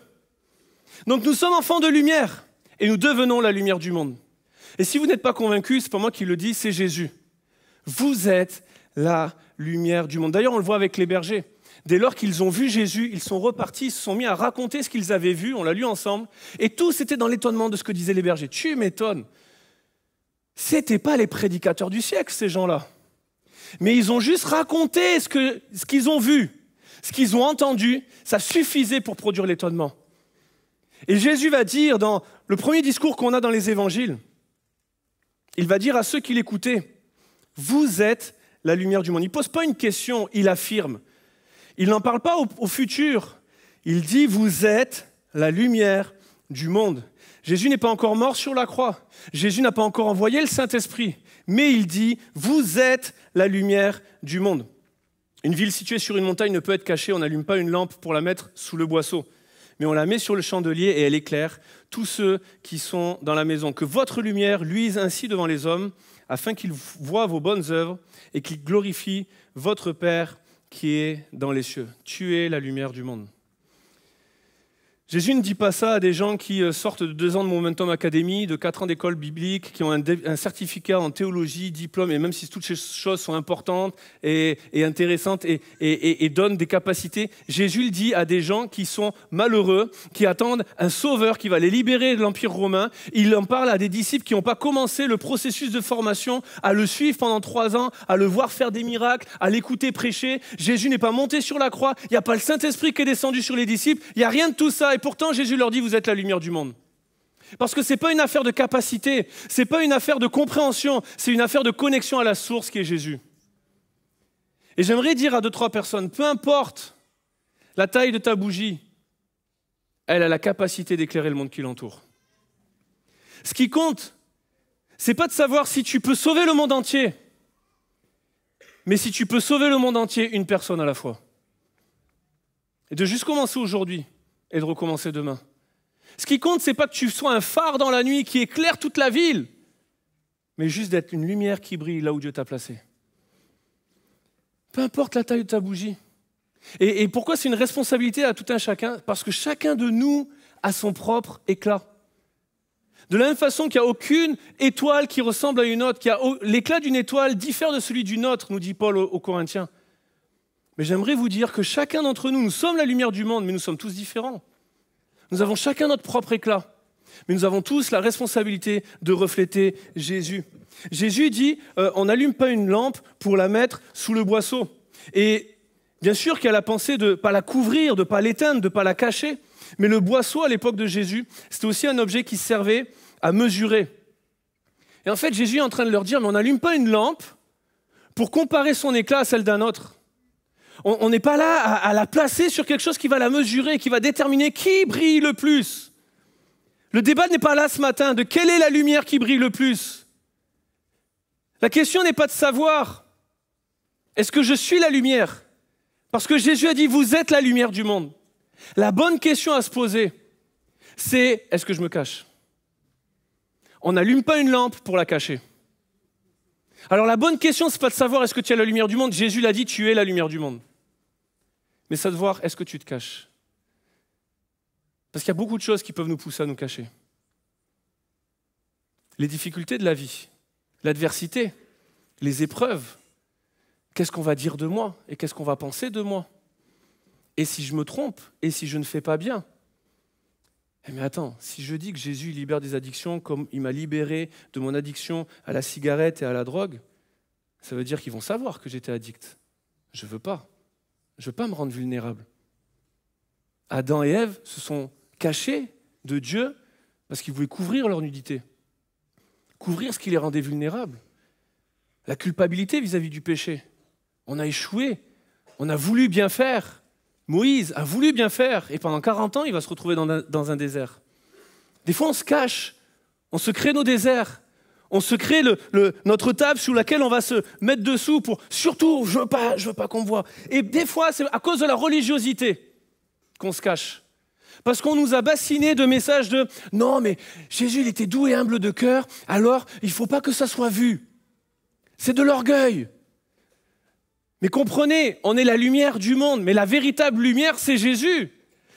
Donc nous sommes enfants de lumière et nous devenons la lumière du monde. Et si vous n'êtes pas convaincus, c'est pas moi qui le dis, c'est Jésus. Vous êtes la lumière du monde. D'ailleurs, on le voit avec les bergers. Dès lors qu'ils ont vu Jésus, ils sont repartis, ils se sont mis à raconter ce qu'ils avaient vu, on l'a lu ensemble, et tous étaient dans l'étonnement de ce que disaient les bergers. Tu m'étonnes. C'était pas les prédicateurs du siècle, ces gens-là. Mais ils ont juste raconté ce qu'ils ont vu, ce qu'ils ont entendu, ça suffisait pour produire l'étonnement. Et Jésus va dire dans le premier discours qu'on a dans les évangiles, il va dire à ceux qui l'écoutaient, vous êtes la lumière du monde. Il ne pose pas une question, il affirme. Il n'en parle pas au futur. Il dit, vous êtes la lumière du monde. Jésus n'est pas encore mort sur la croix. Jésus n'a pas encore envoyé le Saint-Esprit. Mais il dit, vous êtes la lumière du monde. Une ville située sur une montagne ne peut être cachée. On n'allume pas une lampe pour la mettre sous le boisseau. Mais on la met sur le chandelier et elle éclaire tous ceux qui sont dans la maison. Que votre lumière luise ainsi devant les hommes, afin qu'ils voient vos bonnes œuvres et qu'ils glorifient votre Père qui est dans les cieux. Tu es la lumière du monde. Jésus ne dit pas ça à des gens qui sortent de 2 ans de Momentum Academy, de 4 ans d'école biblique, qui ont un certificat en théologie, diplôme, et même si toutes ces choses sont importantes et intéressantes et donnent des capacités, Jésus le dit à des gens qui sont malheureux, qui attendent un sauveur qui va les libérer de l'Empire romain. Il en parle à des disciples qui n'ont pas commencé le processus de formation, à le suivre pendant 3 ans, à le voir faire des miracles, à l'écouter prêcher. Jésus n'est pas monté sur la croix, il n'y a pas le Saint-Esprit qui est descendu sur les disciples, il n'y a rien de tout ça. Et pourtant, Jésus leur dit, vous êtes la lumière du monde. Parce que ce n'est pas une affaire de capacité, ce n'est pas une affaire de compréhension, c'est une affaire de connexion à la source qui est Jésus. Et j'aimerais dire à 2-3 personnes, peu importe la taille de ta bougie, elle a la capacité d'éclairer le monde qui l'entoure. Ce qui compte, ce n'est pas de savoir si tu peux sauver le monde entier, mais si tu peux sauver le monde entier, une personne à la fois. Et de juste commencer aujourd'hui, et de recommencer demain. Ce qui compte, ce n'est pas que tu sois un phare dans la nuit qui éclaire toute la ville, mais juste d'être une lumière qui brille là où Dieu t'a placé. Peu importe la taille de ta bougie. Et pourquoi c'est une responsabilité à tout un chacun? Parce que chacun de nous a son propre éclat. De la même façon qu'il n'y a aucune étoile qui ressemble à une autre, l'éclat d'une étoile diffère de celui d'une autre, nous dit Paul aux Corinthiens. Mais j'aimerais vous dire que chacun d'entre nous, nous sommes la lumière du monde, mais nous sommes tous différents. Nous avons chacun notre propre éclat, mais nous avons tous la responsabilité de refléter Jésus. Jésus dit, on n'allume pas une lampe pour la mettre sous le boisseau. Et bien sûr qu'il y a la pensée de ne pas la couvrir, de ne pas l'éteindre, de ne pas la cacher, mais le boisseau à l'époque de Jésus, c'était aussi un objet qui servait à mesurer. Et en fait, Jésus est en train de leur dire, mais on n'allume pas une lampe pour comparer son éclat à celle d'un autre. On n'est pas là à la placer sur quelque chose qui va la mesurer, qui va déterminer qui brille le plus. Le débat n'est pas là ce matin de quelle est la lumière qui brille le plus. La question n'est pas de savoir est-ce que je suis la lumière? Parce que Jésus a dit vous êtes la lumière du monde. La bonne question à se poser, c'est est-ce que je me cache? On n'allume pas une lampe pour la cacher. Alors la bonne question, ce n'est pas de savoir est-ce que tu es la lumière du monde. Jésus l'a dit, tu es la lumière du monde. Mais c'est de voir est-ce que tu te caches. Parce qu'il y a beaucoup de choses qui peuvent nous pousser à nous cacher. Les difficultés de la vie, l'adversité, les épreuves. Qu'est-ce qu'on va dire de moi et qu'est-ce qu'on va penser de moi? Et si je me trompe? Et si je ne fais pas bien? Mais attends, si je dis que Jésus libère des addictions comme il m'a libéré de mon addiction à la cigarette et à la drogue, ça veut dire qu'ils vont savoir que j'étais addict. Je veux pas. Je veux pas me rendre vulnérable. Adam et Ève se sont cachés de Dieu parce qu'ils voulaient couvrir leur nudité. Couvrir ce qui les rendait vulnérables. La culpabilité vis-à-vis du péché. On a échoué. On a voulu bien faire. Moïse a voulu bien faire et pendant 40 ans, il va se retrouver dans un désert. Des fois, on se cache, on se crée nos déserts, on se crée notre table sous laquelle on va se mettre dessous pour surtout, je veux pas qu'on me voie. Et des fois, c'est à cause de la religiosité qu'on se cache. Parce qu'on nous a bassinés de messages de « Non, mais Jésus, il était doux et humble de cœur, alors il ne faut pas que ça soit vu. » C'est de l'orgueil. Mais comprenez, on est la lumière du monde, mais la véritable lumière, c'est Jésus.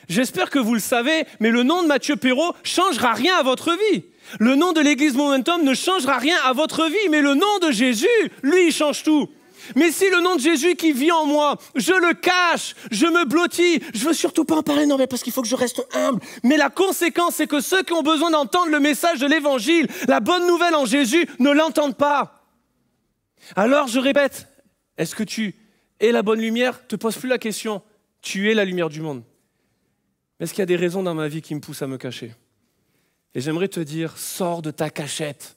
J'espère que vous le savez, mais le nom de Mathieu Perrault ne changera rien à votre vie. Le nom de l'Église Momentum ne changera rien à votre vie, mais le nom de Jésus, lui, il change tout. Mais si le nom de Jésus qui vit en moi, je le cache, je me blottis, je veux surtout pas en parler, non mais parce qu'il faut que je reste humble. Mais la conséquence, c'est que ceux qui ont besoin d'entendre le message de l'Évangile, la bonne nouvelle en Jésus, ne l'entendent pas. Alors je répète, est-ce que tu es la bonne lumière? Te pose plus la question, tu es la lumière du monde. Est-ce qu'il y a des raisons dans ma vie qui me poussent à me cacher? Et j'aimerais te dire, sors de ta cachette.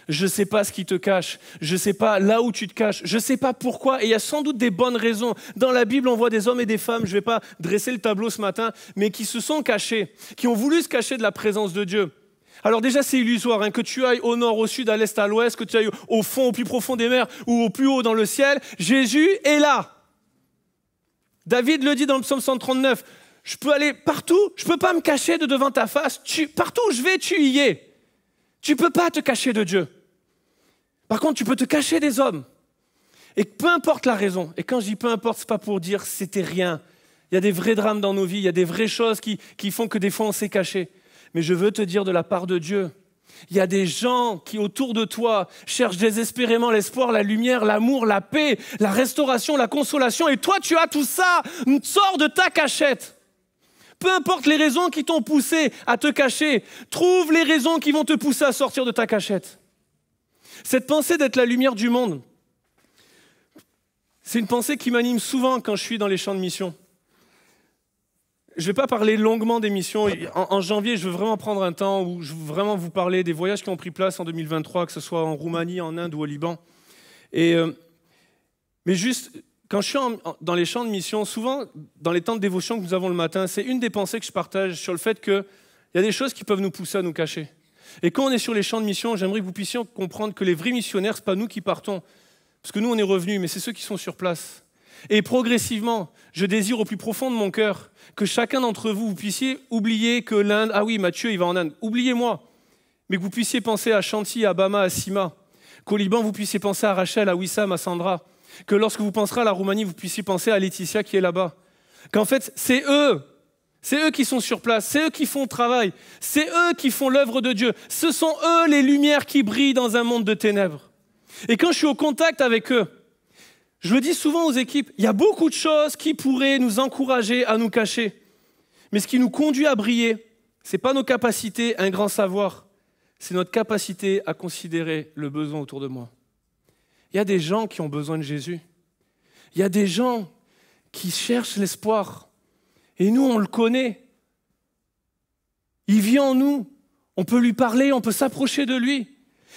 Je ne sais pas ce qui te cache, je ne sais pas là où tu te caches, je ne sais pas pourquoi, et il y a sans doute des bonnes raisons. Dans la Bible, on voit des hommes et des femmes, je ne vais pas dresser le tableau ce matin, mais qui se sont cachés, qui ont voulu se cacher de la présence de Dieu. Alors déjà, c'est illusoire, hein, que tu ailles au nord, au sud, à l'est, à l'ouest, que tu ailles au fond, au plus profond des mers, ou au plus haut dans le ciel, Jésus est là. David le dit dans le psaume 139, je peux aller partout, je ne peux pas me cacher de devant ta face, partout où je vais, tu y es. Tu ne peux pas te cacher de Dieu. Par contre, tu peux te cacher des hommes. Et peu importe la raison, et quand je dis peu importe, ce n'est pas pour dire c'était rien. Il y a des vrais drames dans nos vies, il y a des vraies choses qui font que des fois on s'est caché. Mais je veux te dire de la part de Dieu, il y a des gens qui autour de toi cherchent désespérément l'espoir, la lumière, l'amour, la paix, la restauration, la consolation. Et toi, tu as tout ça. Sors de ta cachette. Peu importe les raisons qui t'ont poussé à te cacher, trouve les raisons qui vont te pousser à sortir de ta cachette. Cette pensée d'être la lumière du monde, c'est une pensée qui m'anime souvent quand je suis dans les champs de mission. Je ne vais pas parler longuement des missions. En janvier, je veux vraiment prendre un temps où je veux vraiment vous parler des voyages qui ont pris place en 2023, que ce soit en Roumanie, en Inde ou au Liban. Mais juste, quand je suis dans les champs de mission, souvent, dans les temps de dévotion que nous avons le matin, c'est une des pensées que je partage sur le fait qu'il y a des choses qui peuvent nous pousser à nous cacher. Et quand on est sur les champs de mission, j'aimerais que vous puissiez comprendre que les vrais missionnaires, ce n'est pas nous qui partons. Parce que nous, on est revenus, mais c'est ceux qui sont sur place. Et progressivement, je désire au plus profond de mon cœur que chacun d'entre vous, vous puissiez oublier que l'Inde, ah oui, Mathieu, il va en Inde, oubliez-moi. Mais que vous puissiez penser à Chantilly, à Bama, à Sima. Qu'au Liban, vous puissiez penser à Rachel, à Wissam, à Sandra. Que lorsque vous penserez à la Roumanie, vous puissiez penser à Laetitia qui est là-bas. Qu'en fait, c'est eux qui sont sur place, c'est eux qui font le travail, c'est eux qui font l'œuvre de Dieu. Ce sont eux les lumières qui brillent dans un monde de ténèbres. Et quand je suis au contact avec eux, je le dis souvent aux équipes, il y a beaucoup de choses qui pourraient nous encourager à nous cacher. Mais ce qui nous conduit à briller, ce n'est pas nos capacités, un grand savoir, c'est notre capacité à considérer le besoin autour de moi. Il y a des gens qui ont besoin de Jésus. Il y a des gens qui cherchent l'espoir. Et nous, on le connaît. Il vit en nous. On peut lui parler, on peut s'approcher de lui.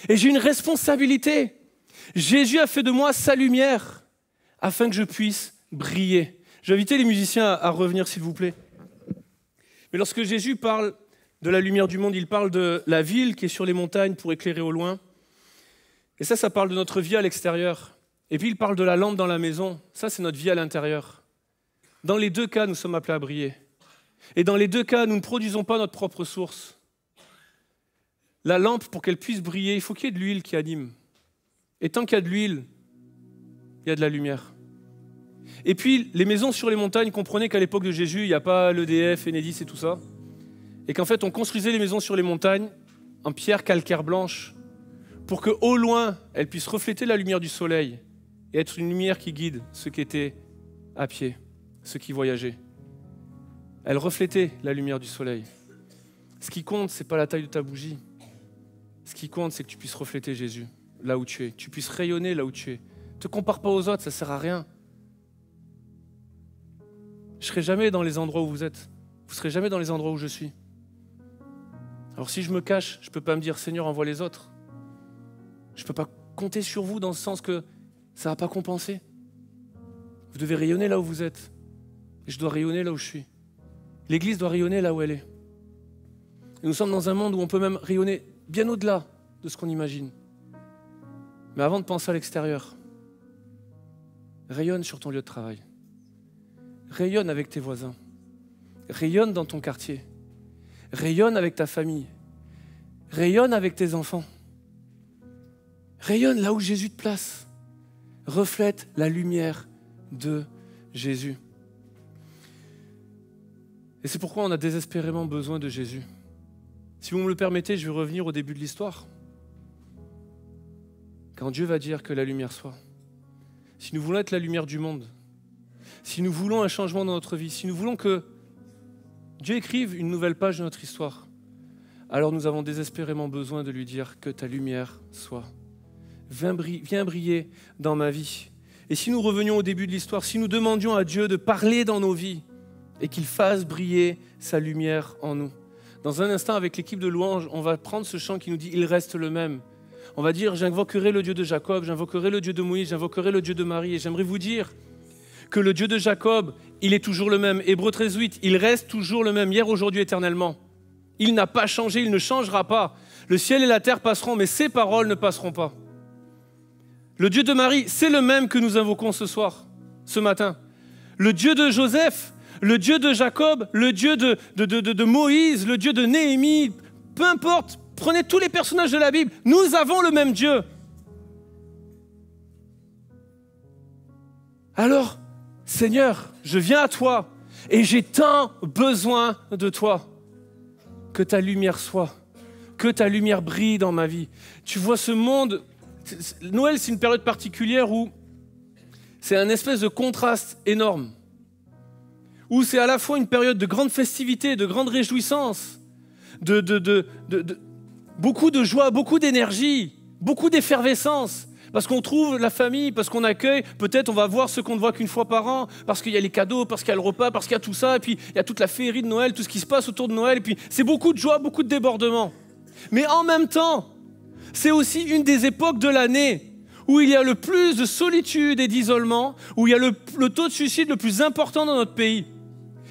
Et j'ai une responsabilité. Jésus a fait de moi sa lumière afin que je puisse briller. Je vais inviter les musiciens à revenir, s'il vous plaît. Mais lorsque Jésus parle de la lumière du monde, il parle de la ville qui est sur les montagnes pour éclairer au loin. Et ça parle de notre vie à l'extérieur. Et puis il parle de la lampe dans la maison. Ça, c'est notre vie à l'intérieur. Dans les deux cas, nous sommes appelés à briller. Et dans les deux cas, nous ne produisons pas notre propre source. La lampe, pour qu'elle puisse briller, il faut qu'il y ait de l'huile qui anime. Et tant qu'il y a de l'huile, il y a de la lumière. Et puis, les maisons sur les montagnes, comprenez qu'à l'époque de Jésus, il n'y a pas l'EDF, Enedis et tout ça. Et qu'en fait, on construisait les maisons sur les montagnes en pierre calcaire blanche pour qu'au loin, elles puissent refléter la lumière du soleil et être une lumière qui guide ceux qui étaient à pied, ceux qui voyageaient. Elles reflétaient la lumière du soleil. Ce qui compte, ce n'est pas la taille de ta bougie. Ce qui compte, c'est que tu puisses refléter Jésus là où tu es. Que tu puisses rayonner là où tu es. Ne te compare pas aux autres, ça ne sert à rien. Je ne serai jamais dans les endroits où vous êtes. Vous ne serez jamais dans les endroits où je suis. Alors si je me cache, je ne peux pas me dire « Seigneur, envoie les autres ». Je ne peux pas compter sur vous dans le sens que ça ne va pas compenser. Vous devez rayonner là où vous êtes. je dois rayonner là où je suis. L'Église doit rayonner là où elle est. Et nous sommes dans un monde où on peut même rayonner bien au-delà de ce qu'on imagine. Mais avant de penser à l'extérieur, rayonne sur ton lieu de travail. Rayonne avec tes voisins. Rayonne dans ton quartier. Rayonne avec ta famille. Rayonne avec tes enfants. Rayonne là où Jésus te place. Reflète la lumière de Jésus. Et c'est pourquoi on a désespérément besoin de Jésus. Si vous me le permettez, je vais revenir au début de l'histoire. Quand Dieu va dire que la lumière soit. Si nous voulons être la lumière du monde, si nous voulons un changement dans notre vie, si nous voulons que Dieu écrive une nouvelle page de notre histoire, alors nous avons désespérément besoin de lui dire que ta lumière soit. Viens briller dans ma vie. Et si nous revenions au début de l'histoire, si nous demandions à Dieu de parler dans nos vies et qu'il fasse briller sa lumière en nous. Dans un instant, avec l'équipe de louanges, on va prendre ce chant qui nous dit « Il reste le même ». On va dire « J'invoquerai le Dieu de Jacob, j'invoquerai le Dieu de Moïse, j'invoquerai le Dieu de Marie ». Et j'aimerais vous dire que le Dieu de Jacob, il est toujours le même. Hébreux 13:8, il reste toujours le même, hier, aujourd'hui, éternellement. Il n'a pas changé, il ne changera pas. Le ciel et la terre passeront, mais ses paroles ne passeront pas. Le Dieu de Marie, c'est le même que nous invoquons ce matin. Le Dieu de Joseph, le Dieu de Jacob, le Dieu de Moïse, le Dieu de Néhémie, peu importe, prenez tous les personnages de la Bible, nous avons le même Dieu. Alors, Seigneur, je viens à toi et j'ai tant besoin de toi. Que ta lumière soit, que ta lumière brille dans ma vie. Tu vois ce monde, Noël c'est une période particulière où c'est un espèce de contraste énorme. Où c'est à la fois une période de grande festivité, de grande réjouissance, beaucoup de joie, beaucoup d'énergie, beaucoup d'effervescence. Parce qu'on trouve la famille, parce qu'on accueille, peut-être on va voir ce qu'on ne voit qu'une fois par an, parce qu'il y a les cadeaux, parce qu'il y a le repas, parce qu'il y a tout ça, et puis il y a toute la féerie de Noël, tout ce qui se passe autour de Noël, et puis c'est beaucoup de joie, beaucoup de débordement. Mais en même temps, c'est aussi une des époques de l'année où il y a le plus de solitude et d'isolement, où il y a le taux de suicide le plus important dans notre pays.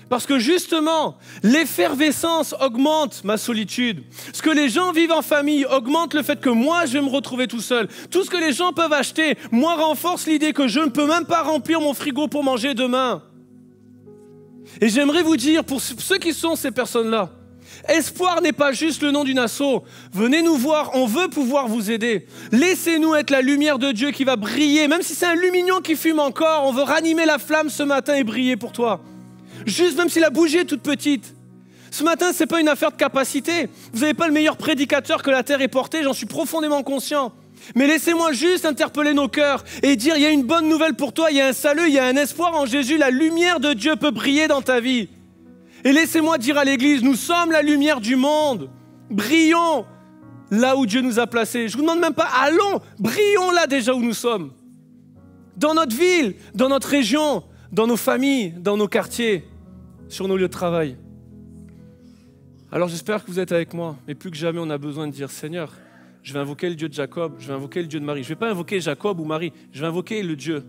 Parce que justement, l'effervescence augmente ma solitude. Ce que les gens vivent en famille augmente le fait que moi, je vais me retrouver tout seul. Tout ce que les gens peuvent acheter, moi, renforce l'idée que je ne peux même pas remplir mon frigo pour manger demain. Et j'aimerais vous dire, pour ceux qui sont ces personnes-là, espoir n'est pas juste le nom d'une asso. Venez nous voir, on veut pouvoir vous aider. Laissez-nous être la lumière de Dieu qui va briller. Même si c'est un lumignon qui fume encore, on veut ranimer la flamme ce matin et briller pour toi. Juste même si la bougie est toute petite. Ce matin, ce n'est pas une affaire de capacité. Vous n'avez pas le meilleur prédicateur que la terre ait porté, j'en suis profondément conscient. Mais laissez-moi juste interpeller nos cœurs et dire, il y a une bonne nouvelle pour toi, il y a un salut, il y a un espoir en Jésus, la lumière de Dieu peut briller dans ta vie. Et laissez-moi dire à l'Église, nous sommes la lumière du monde. Brillons là où Dieu nous a placés. Je ne vous demande même pas, allons, brillons là déjà où nous sommes. Dans notre ville, dans notre région, dans nos familles, dans nos quartiers, sur nos lieux de travail. Alors j'espère que vous êtes avec moi, mais plus que jamais on a besoin de dire, Seigneur, je vais invoquer le Dieu de Jacob, je vais invoquer le Dieu de Marie. Je ne vais pas invoquer Jacob ou Marie, je vais invoquer le Dieu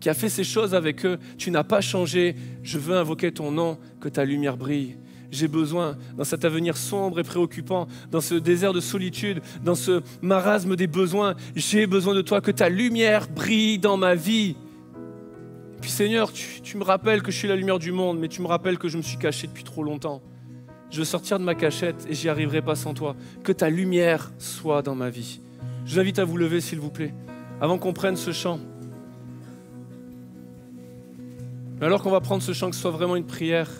qui a fait ces choses avec eux. Tu n'as pas changé, je veux invoquer ton nom, que ta lumière brille. J'ai besoin, dans cet avenir sombre et préoccupant, dans ce désert de solitude, dans ce marasme des besoins, j'ai besoin de toi, que ta lumière brille dans ma vie. Puis Seigneur, tu me rappelles que je suis la lumière du monde, mais tu me rappelles que je me suis caché depuis trop longtemps. Je veux sortir de ma cachette et j'y arriverai pas sans toi. Que ta lumière soit dans ma vie. Je vous invite à vous lever, s'il vous plaît, avant qu'on prenne ce chant. Mais alors qu'on va prendre ce chant, que ce soit vraiment une prière,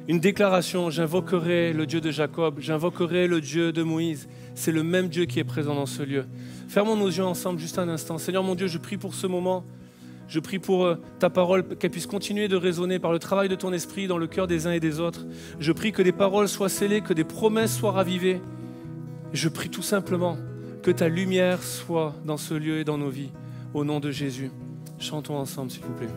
une déclaration, j'invoquerai le Dieu de Jacob, j'invoquerai le Dieu de Moïse. C'est le même Dieu qui est présent dans ce lieu. Fermons nos yeux ensemble juste un instant. Seigneur mon Dieu, je prie pour ce moment. Je prie pour ta parole, qu'elle puisse continuer de résonner par le travail de ton esprit dans le cœur des uns et des autres. Je prie que des paroles soient scellées, que des promesses soient ravivées. Je prie tout simplement que ta lumière soit dans ce lieu et dans nos vies. Au nom de Jésus. Chantons ensemble, s'il vous plaît.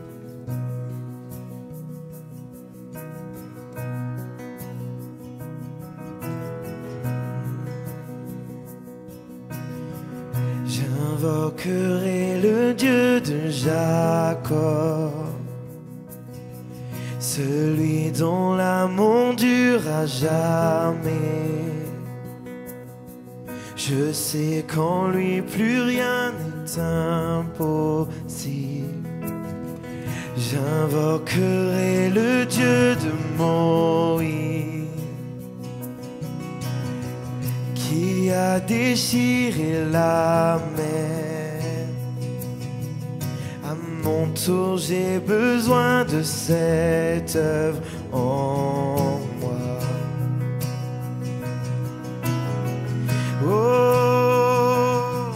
J'invoquerai le Dieu de Jacob, celui dont l'amour dure à jamais. Je sais qu'en lui plus rien n'est impossible. J'invoquerai le Dieu de Moïse, qui a déchiré la mer. À mon tour, j'ai besoin de cette œuvre en moi. Oh,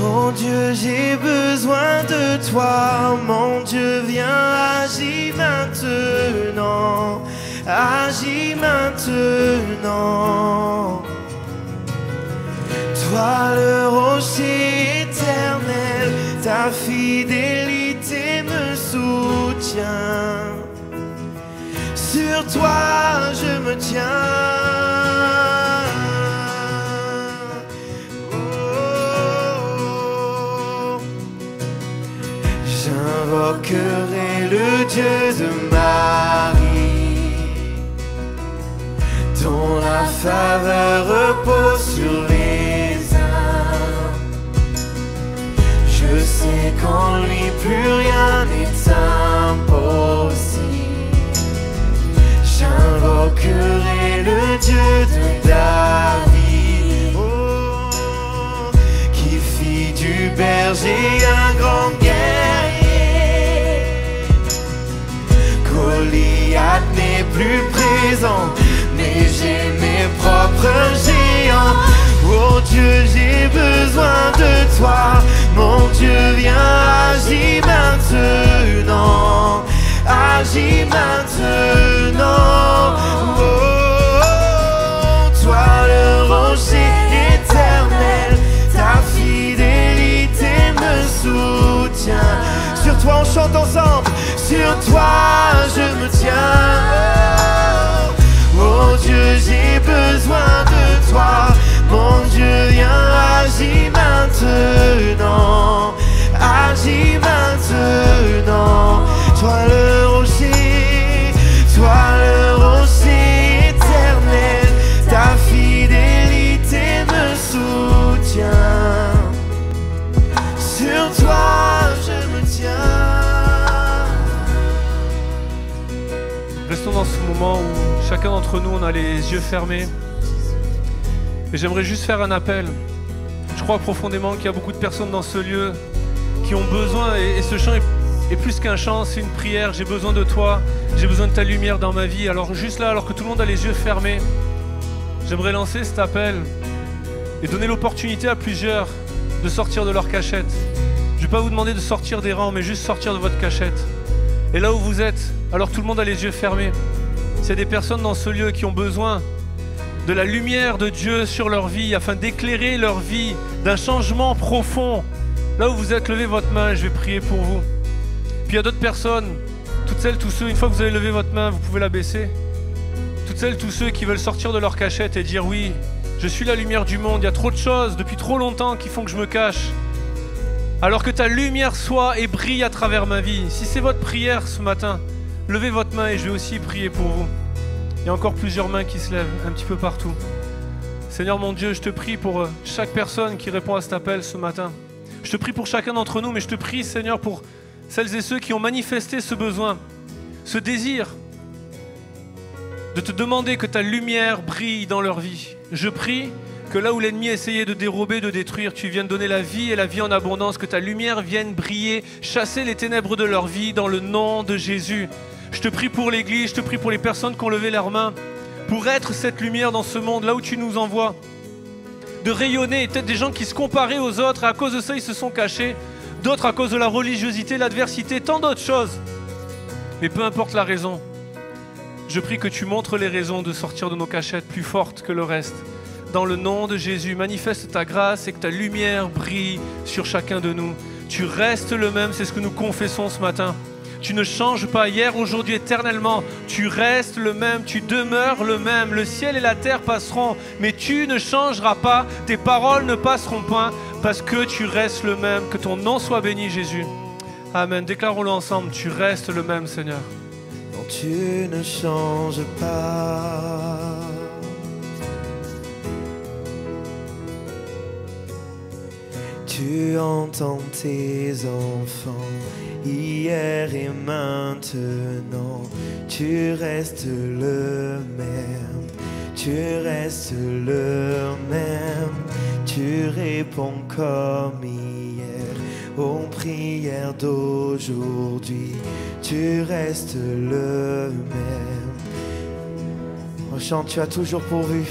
mon Dieu, j'ai besoin de toi. Mon Dieu, viens, agis maintenant. Agis maintenant. Toi le rocher éternel, ta fidélité me soutient. Sur toi je me tiens. Oh, j'invoquerai le Dieu de Marie, dont la faveur repose sur les âmes. Je sais qu'en lui plus rien n'est impossible. J'invoquerai le Dieu de David, oh, qui fit du berger un grand guerrier. Goliath n'est plus présent, mais j'ai mes propres géants. Oh Dieu, j'ai besoin de toi. Mon Dieu, viens, agis maintenant. Agis maintenant. Oh, toi le rocher éternel, ta fidélité me soutient. Sur toi on chante ensemble. Sur toi je me tiens. Oh Dieu, j'ai besoin de toi. Mon Dieu, viens, agis maintenant. Agis maintenant. Toi le rocher éternel, ta fidélité me soutient. Sur toi je me tiens. Restons dans ce moment où chacun d'entre nous, on a les yeux fermés. Et j'aimerais juste faire un appel. Je crois profondément qu'il y a beaucoup de personnes dans ce lieu qui ont besoin, et ce chant est plus qu'un chant, c'est une prière. J'ai besoin de toi, j'ai besoin de ta lumière dans ma vie. Alors juste là, alors que tout le monde a les yeux fermés, j'aimerais lancer cet appel et donner l'opportunité à plusieurs de sortir de leur cachette. Je ne vais pas vous demander de sortir des rangs, mais juste sortir de votre cachette. Et là où vous êtes, alors tout le monde a les yeux fermés, s'il y a des personnes dans ce lieu qui ont besoin de la lumière de Dieu sur leur vie, afin d'éclairer leur vie, d'un changement profond, là où vous êtes, levez votre main et je vais prier pour vous. Puis il y a d'autres personnes, toutes celles, tous ceux, une fois que vous avez levé votre main, vous pouvez la baisser. Toutes celles, tous ceux qui veulent sortir de leur cachette et dire oui, je suis la lumière du monde, il y a trop de choses depuis trop longtemps qui font que je me cache. Alors que ta lumière soit et brille à travers ma vie. Si c'est votre prière ce matin, levez votre main et je vais aussi prier pour vous. Il y a encore plusieurs mains qui se lèvent un petit peu partout. Seigneur mon Dieu, je te prie pour chaque personne qui répond à cet appel ce matin. Je te prie pour chacun d'entre nous, mais je te prie Seigneur pour celles et ceux qui ont manifesté ce besoin, ce désir de te demander que ta lumière brille dans leur vie. Je prie que là où l'ennemi essayait de dérober, de détruire, tu viennes donner la vie et la vie en abondance, que ta lumière vienne briller, chasser les ténèbres de leur vie dans le nom de Jésus. Je te prie pour l'Église, je te prie pour les personnes qui ont levé leurs mains, pour être cette lumière dans ce monde, là où tu nous envoies, de rayonner. Peut-être des gens qui se comparaient aux autres et à cause de ça ils se sont cachés, d'autres à cause de la religiosité, l'adversité, tant d'autres choses. Mais peu importe la raison, je prie que tu montres les raisons de sortir de nos cachettes plus fortes que le reste. Dans le nom de Jésus, manifeste ta grâce et que ta lumière brille sur chacun de nous. Tu restes le même, c'est ce que nous confessons ce matin. Tu ne changes pas hier, aujourd'hui, éternellement. Tu restes le même, tu demeures le même. Le ciel et la terre passeront, mais tu ne changeras pas. Tes paroles ne passeront point parce que tu restes le même. Que ton nom soit béni, Jésus. Amen. Déclarons-le ensemble. Tu restes le même, Seigneur. tu ne changes pas. Tu entends tes enfants hier et maintenant. Tu restes le même, tu restes le même. Tu réponds comme hier aux prières d'aujourd'hui. Tu restes le même. On chante, tu as toujours pourvu.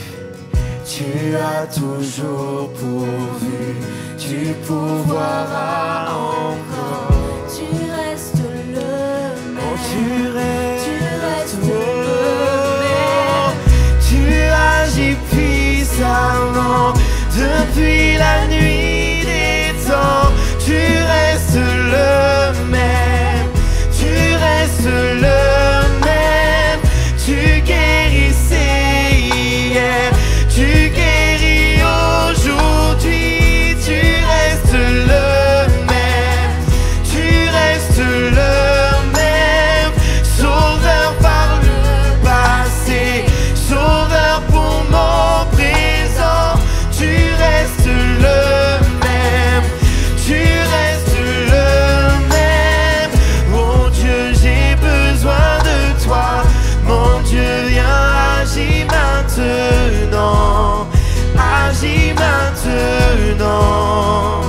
Tu as toujours pourvu, tu pourvoiras encore. Tu restes le même. Oh, tu restes le même. Tu agis puissamment depuis la nuit des temps. Tu restes le même. Tu restes le même. Tu guérissais hier. Tu guéris aujourd'hui, tu restes le même, tu restes le même, sauveur par le passé, sauveur pour mon présent, tu restes le même, tu restes le même. Mon Dieu, j'ai besoin de toi, mon Dieu, viens agir maintenant. Agis maintenant.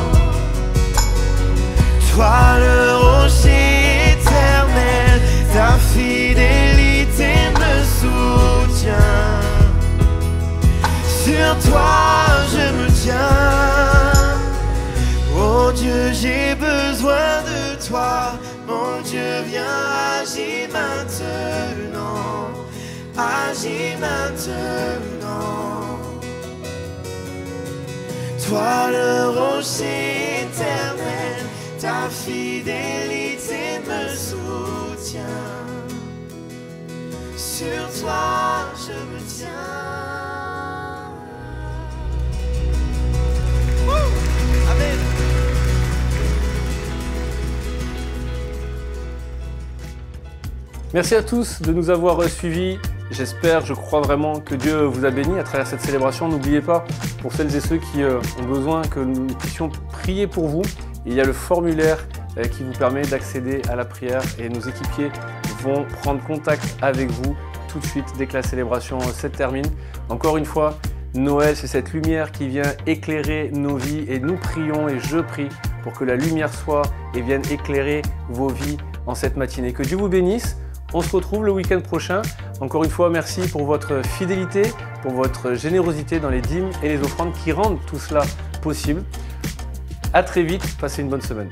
Toi le rocher éternel, ta fidélité me soutient. Sur toi je me tiens. Oh Dieu, j'ai besoin de toi. Mon Dieu, viens agir maintenant. Agis maintenant. Toi le rocher éternel, ta fidélité me soutient. Sur toi je me tiens. Amen. Merci à tous de nous avoir suivis. J'espère, je crois vraiment que Dieu vous a béni à travers cette célébration. N'oubliez pas, pour celles et ceux qui ont besoin que nous puissions prier pour vous, il y a le formulaire qui vous permet d'accéder à la prière et nos équipiers vont prendre contact avec vous tout de suite dès que la célébration se termine. Encore une fois, Noël, c'est cette lumière qui vient éclairer nos vies et nous prions et je prie pour que la lumière soit et vienne éclairer vos vies en cette matinée. Que Dieu vous bénisse. On se retrouve le week-end prochain. Encore une fois, merci pour votre fidélité, pour votre générosité dans les dîmes et les offrandes qui rendent tout cela possible. À très vite, passez une bonne semaine.